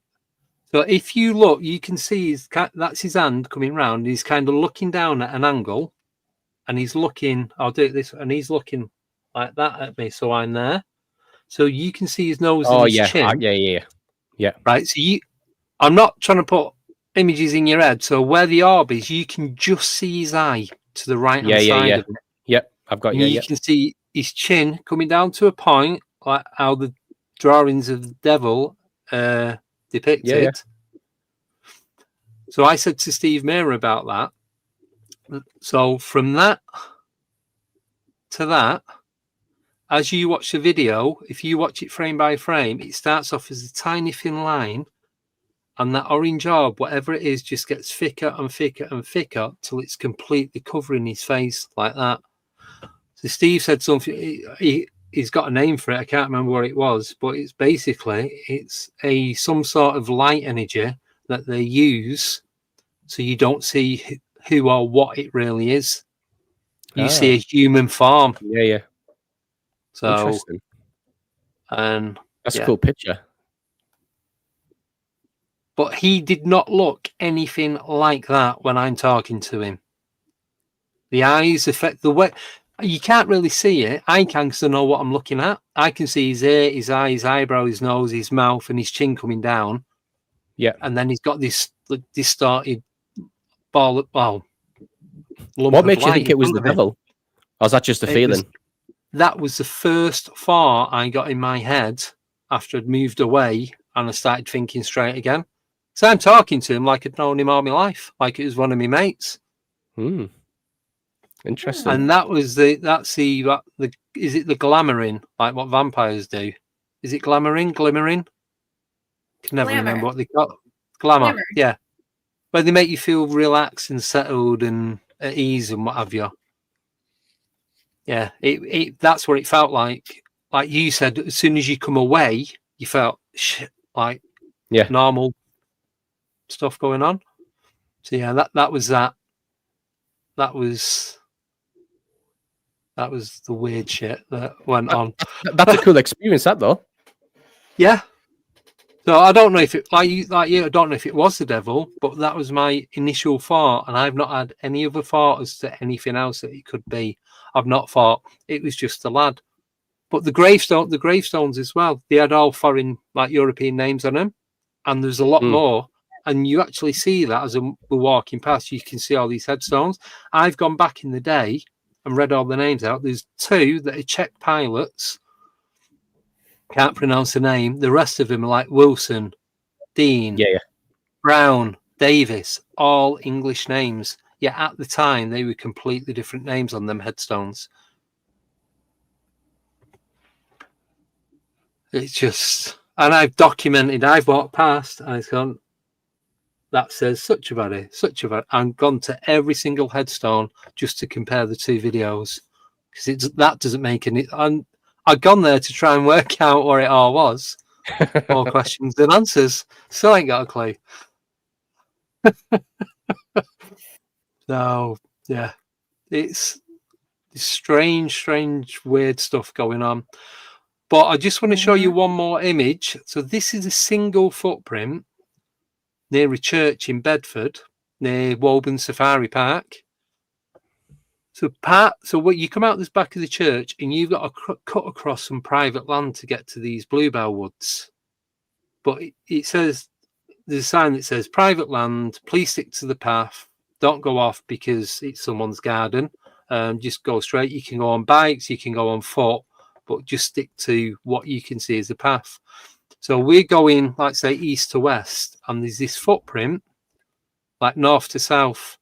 So if you look, you can see that's his hand coming round. He's kind of looking down at an angle, and he's looking. I'll do it this, and he's looking like that at me. So I'm there. So you can see his nose and his chin. Yeah. Right. So I'm not trying to put images in your head. So where the orb is, you can just see his eye to the right hand side of it. Yep, I've got you. You can see his chin coming down to a point, like how the drawings of the devil depicted. Yeah. So I said to Steve Meara about that. So from that to that, as you watch the video, if you watch it frame by frame, it starts off as a tiny thin line, and that orange orb, whatever it is, just gets thicker and thicker and thicker till it's completely covering his face like that. So Steve said something. He's got a name for it. I can't remember what it was, but it's basically some sort of light energy that they use, so you don't see who or what it really is. You see a human form. Yeah. So, interesting. And that's a cool picture. But he did not look anything like that when I'm talking to him. The eyes affect the way. You can't really see it. I can, because I know what I'm looking at. I can see his ear, his eye, his eyebrow, his nose, his mouth, and his chin coming down. Yeah. And then he's got this distorted ball. Well, what made you think it was the devil? Or was that just a feeling? That was the first thought I got in my head after I'd moved away, and I started thinking straight again. So I'm talking to him like I'd known him all my life, like it was one of my mates. Interesting. And is it the glamoring, like what vampires do? Is it glimmering? Can never remember what they call it. Glamour. Yeah. Where they make you feel relaxed and settled and at ease and what have you. Yeah, that's what it felt like. Like you said, as soon as you come away, you felt like normal stuff going on. So yeah, that was that. That was the weird shit that went on. That's a cool experience, that though. Yeah. So I don't know if it like you. I don't know if it was the devil, but that was my initial thought, and I've not had any other thought as to anything else that it could be. I've not thought it was just a lad. But the gravestones as well, they had all foreign, like European names on them, and there's a lot more. And you actually see that as we're walking past, you can see all these headstones. I've gone back in the day and read all the names out. There's 2 that are Czech pilots. Can't pronounce the name. The rest of them are like Wilson, Dean, Brown, Davis, all English names. Yet at the time, they were completely different names on them headstones. It's just, and I've documented, I've walked past and I've gone, that says such a body. I've gone to every single headstone just to compare the 2 videos, because that doesn't make any. I've gone there to try and work out what it all was. More questions than answers. Still ain't got a clue. So yeah, it's strange, weird stuff going on. But I just want to show you one more image. So this is a single footprint near a church in Bedford, near Woburn Safari Park. So what you come out this back of the church, and you've got to cut across some private land to get to these bluebell woods. But it says, there's a sign that says private land, please stick to the path, don't go off because it's someone's garden. Just go straight. You can go on bikes, you can go on foot, but just stick to what you can see as a path. So we're going, like say, east to west, and there's this footprint, like north to south.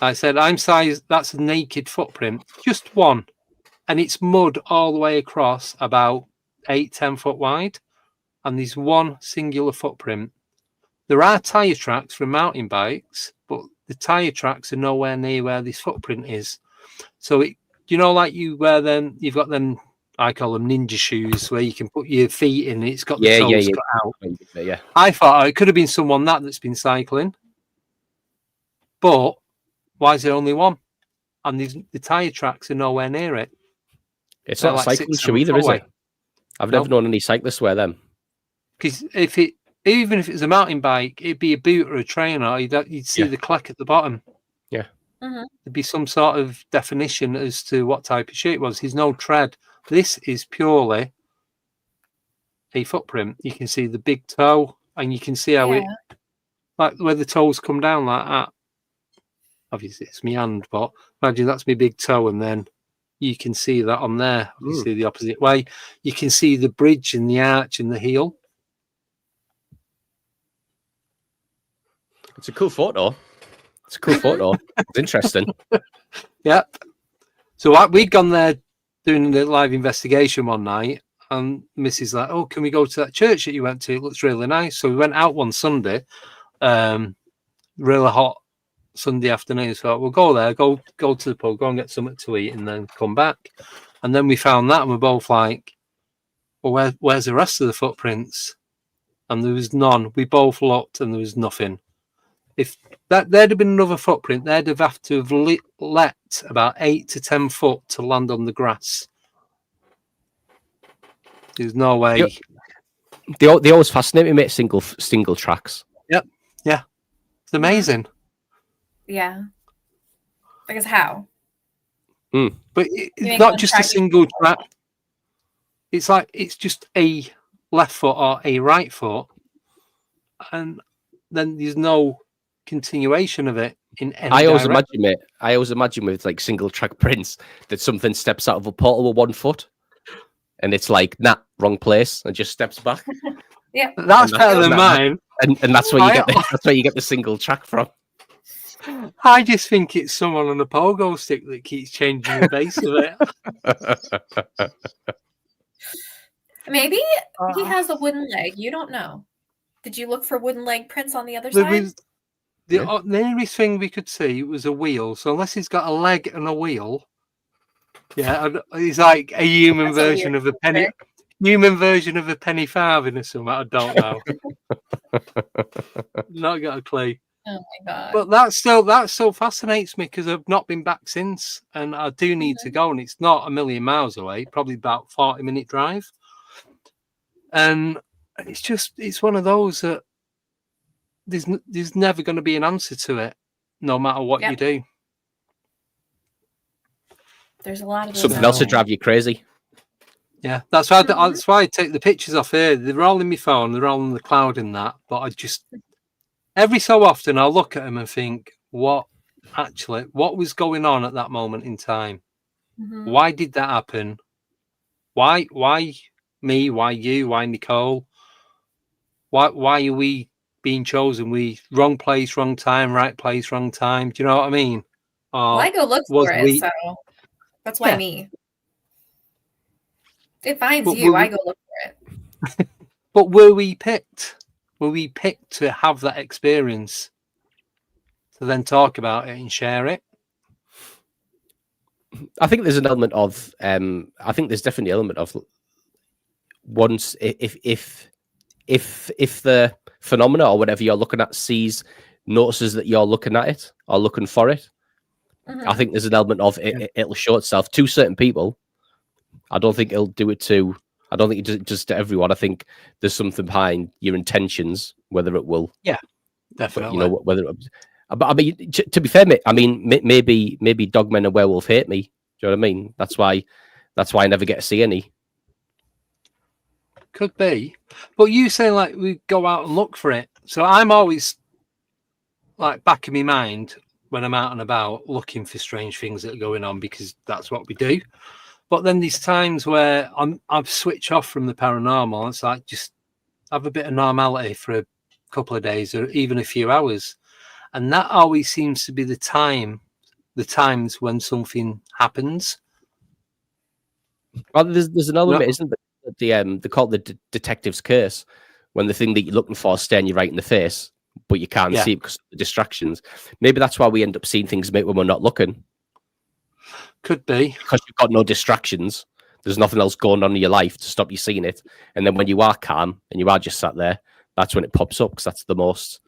I said, that's a naked footprint, just one. And it's mud all the way across, about 8-10 foot wide. And there's one singular footprint. There are tyre tracks for mountain bikes, but the tire tracks are nowhere near where this footprint is. So it, you know, like you wear them, you've got them, I call them ninja shoes, where you can put your feet in. It's got the toes cut out. Yeah. I thought it could have been someone that's been cycling, but why is there only one? And the tire tracks are nowhere near it. It's They're not a like cycling 6, shoe 7 either, foot is away. it? I've never known any cyclists wear them. Because even if it was a mountain bike, it'd be a boot or a trainer. You'd see the click at the bottom. Yeah. Mm-hmm. There'd be some sort of definition as to what type of shoe it was. There's no tread. This is purely a footprint. You can see the big toe, and you can see how it, like where the toes come down like that. Obviously, it's my hand, but imagine that's my big toe, and then you can see that on there. Obviously, the opposite way. You can see the bridge and the arch and the heel. It's a cool photo. It's a cool photo. It's interesting. Yep. So we'd gone there doing the live investigation one night, and Mrs. like, "Oh, can we go to that church that you went to? It looks really nice." So we went out one Sunday, really hot Sunday afternoon. So we'll go there, go to the pub, go and get something to eat, and then come back. And then we found that, and we're both like, "Well, where's the rest of the footprints?" And there was none. We both looked, and there was nothing. If there'd have been another footprint, they'd have to have let about 8 to 10 foot to land on the grass. There's no way. They always fascinate me, mate. Single tracks. Yep. Yeah. It's amazing. Yeah. Because how? But it's not just a single track. It's like it's just a left foot or a right foot, and then there's no continuation of it in any I always direction. imagine, mate. I always imagine with like single track prints that something steps out of a portal with 1 foot, and it's like, nah, wrong place, and just steps back. Yeah, that's better than mine. And that's where you get that's where you get the single track from. I just think it's someone on a pogo stick that keeps changing the base of it. Maybe he has a wooden leg. You don't know. Did you look for wooden leg prints on the other side? The nearest thing we could see was a wheel. So unless he's got a leg and a wheel, he's like a human version of a penny. Human version of a penny farthing or something. I don't know. Not got a clue. Oh my god! But that still fascinates me because I've not been back since, and I do need to go. And it's not a million miles away. Probably about 40-minute drive. And it's one of those that there's never going to be an answer to it, no matter what you do. There's a lot of something else to drive you crazy. Yeah, that's why I take the pictures off here. They're all in my phone, they're all in the cloud and that. But I just every so often I'll look at them and think, what was going on at that moment in time? Mm-hmm. Why did that happen? Why me? Why you? Why Nicole? Why are we being chosen? We wrong place, wrong time, right place, wrong time. Do you know what I mean? Well, I go look for it, so that's why me. It finds you. I go look for it. But were we picked? Were we picked to have that experience, to then talk about it and share it? I think there's an element of. I think there's definitely an element of. Once if the phenomena or whatever you're looking at notices that you're looking at it or looking for it, I think there's an element of it'll show itself to certain people. I don't think it'll do it to. I don't think it does to everyone. I think there's something behind your intentions, whether it will. Yeah, definitely. You know whether. But I mean, to be fair, mate, I mean, maybe dogmen and werewolf hate me. Do you know what I mean? That's why I never get to see any. Could be, but you say like we go out and look for it. So I'm always like back in my mind when I'm out and about looking for strange things that are going on because that's what we do. But then there's times where I've switched off from the paranormal. It's like just have a bit of normality for a couple of days or even a few hours, and that always seems to be the times when something happens. Well, there's an element, isn't there? They call it the detective's curse, when the thing that you're looking for is staring you right in the face, but you can't see it because of the distractions. Maybe that's why we end up seeing things when we're not looking. Could be. Because you've got no distractions. There's nothing else going on in your life to stop you seeing it. And then when you are calm and you are just sat there, that's when it pops up, because that's the most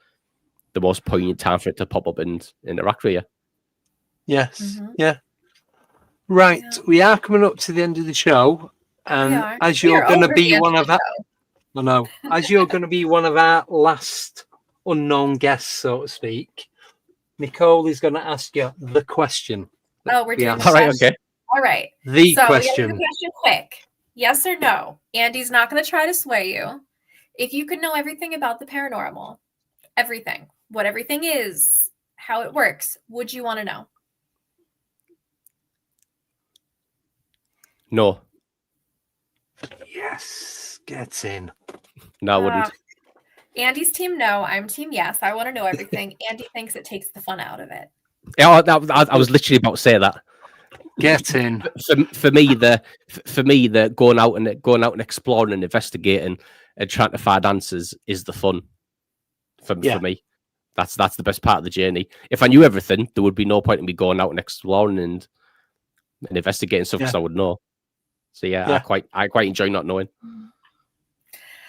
poignant time for it to pop up and interact with you. Yes. Mm-hmm. Yeah. Right. Yeah. We are coming up to the end of the show. And as you're going to be one of our... I know. As you're going to be one of our last unknown guests, so to speak, Nicole is going to ask you the question. Oh, we're doing all right, okay. All right. The question. We gotta do the question quick. Yes or no? Andy's not going to try to sway you. If you could know everything about the paranormal, everything, what everything is, how it works, would you want to know? No. Yes. Get in. No, I wouldn't. Andy's team no. I'm team yes. I want to know everything. Andy thinks it takes the fun out of it. Yeah, I was literally about to say that. Get in. For me, the going out and exploring and investigating and trying to find answers is the fun. For me, that's the best part of the journey. If I knew everything, there would be no point in me going out and exploring and investigating stuff, because I would know. So I quite enjoy not knowing.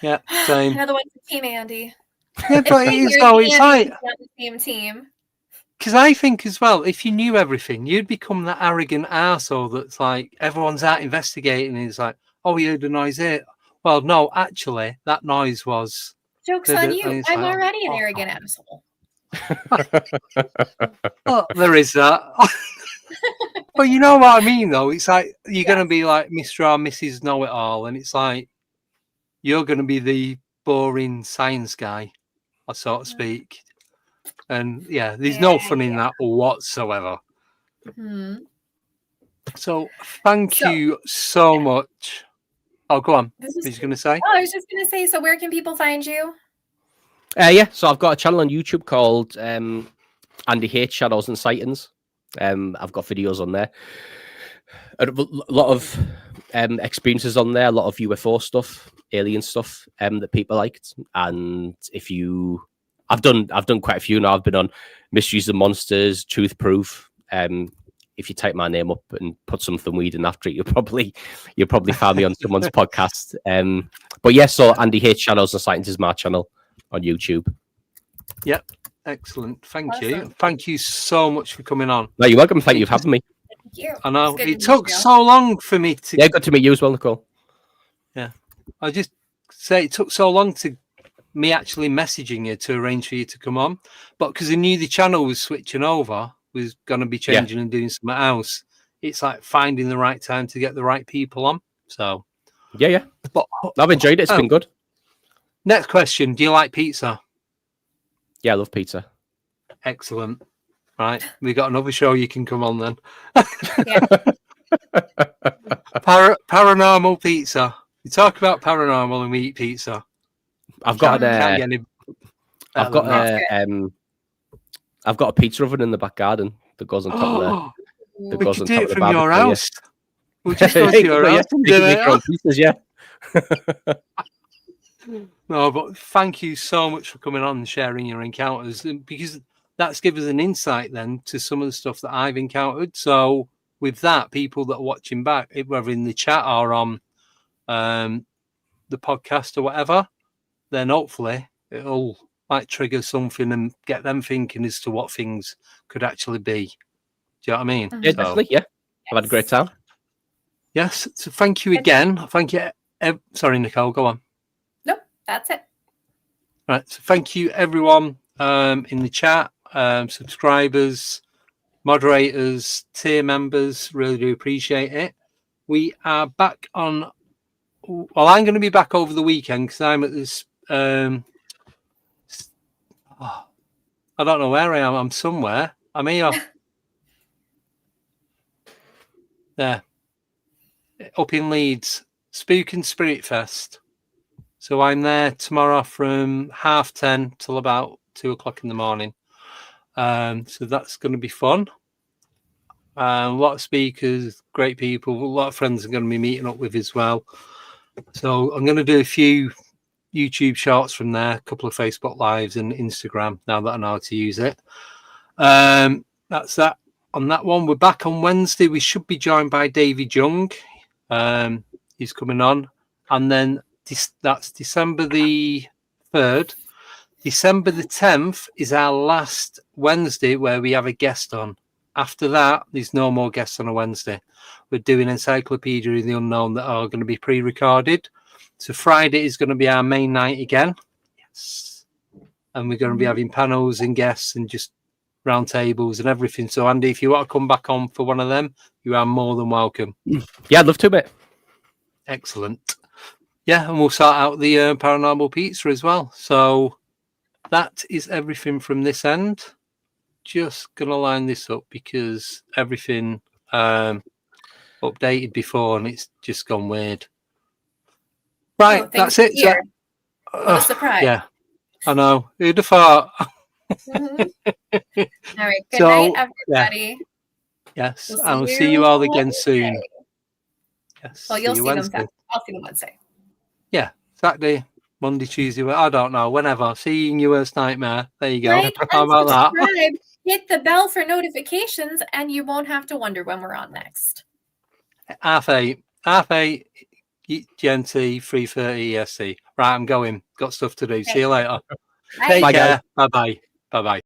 Yeah, same. Another one for Team Andy. Yeah, but it's like the same team. Because I think as well, if you knew everything, you'd become that arrogant arsehole that's like, everyone's out investigating, and it's like, oh, we heard a noise here. Well, no, actually, that noise was... Joke's on you. I'm already an arrogant asshole. Oh, there is that. But you know what I mean, though? It's like, you're going to be like Mr. or Mrs. Know-It-All, and it's like, you're going to be the boring science guy, so to speak. And there's no fun in that whatsoever. Mm-hmm. So thank you so much. Oh, go on. What are you going to say? Oh, I was just going to say, so where can people find you? So I've got a channel on YouTube called Andy H Shadows and Sightings. I've got videos on there. A lot of experiences on there, a lot of UFO stuff, alien stuff that people liked. And I've done quite a few now. I've been on Mysteries and Monsters, Truth Proof. If you type my name up and put something weird in after it, you'll probably find me on someone's podcast. But so Andy H Shadows and Sightings is my channel on YouTube. Yep, excellent. Thank you. Thank you so much for coming on. No, you're welcome. Thank you for having me. Thank you. I know it took so long for me to. Yeah, good to meet you as well, Nicole. Yeah, I just say it took so long to me actually messaging you to arrange for you to come on, but because I knew the channel was switching over, was going to be changing and doing something else, it's like finding the right time to get the right people on. So but I've enjoyed it. It's been good. Next question: do you like pizza? Yeah, I love pizza. Excellent. Right, we got another show you can come on then. Paranormal pizza. You talk about paranormal and we eat pizza. I've got a pizza oven in the back garden that goes on top of there. We could do it from your house. We'll just go to your house and do it. Pizzas, No, but thank you so much for coming on and sharing your encounters, because that's given us an insight then to some of the stuff that I've encountered. So with that, people that are watching back, whether in the chat or on the podcast or whatever, then hopefully it'll trigger something and get them thinking as to what things could actually be. Do you know what I mean? Yeah, definitely. Yeah, I've had a great time. Yes. So thank you again. Thank you. Sorry, Nicole, go on. Nope, that's it. Right. So thank you, everyone in the chat, subscribers, moderators, tier members. Really do appreciate it. We are back on. Well, I'm going to be back over the weekend because I'm at this. I don't know where I am. I'm somewhere. I'm here. There. Up in Leeds. Spook and Spirit Fest. So I'm there tomorrow from 10:30 till about 2:00 in the morning. So that's going to be fun. A lot of speakers, great people, a lot of friends are going to be meeting up with as well. So I'm going to do a few YouTube shorts from there, a couple of Facebook lives and Instagram. Now that I know how to use it, that's that on that one. We're back on Wednesday. We should be joined by David Young. He's coming on, and then that's December the 3rd. December the 10th is our last Wednesday where we have a guest on. After that, there's no more guests on a Wednesday. We're doing Encyclopedia of the Unknown that are going to be pre-recorded. So Friday is going to be our main night again. Yes. And we're going to be having panels and guests and just round tables and everything. So Andy, if you want to come back on for one of them, you are more than welcome. Yeah, I'd love to, mate. Excellent. Yeah, and we'll sort out the paranormal pizza as well. So that is everything from this end. Just going to line this up because everything updated before and it's just gone weird. Right, that's it. So, what a surprise. Yeah, I know. Who'd have thought? All right, good night, everybody. Yeah. Yes, I will see you all again soon. Yes. Well, you'll see them Saturday. I'll see them Wednesday. Yeah, Saturday, Monday, Tuesday. I don't know. Whenever. See you in your worst nightmare. There you go. Like How about that? Hit the bell for notifications, and you won't have to wonder when we're on next. 8:30 GMT, 3:30 EST. Right, I'm going. Got stuff to do. See you later. Bye. Take care. Bye bye. Bye bye.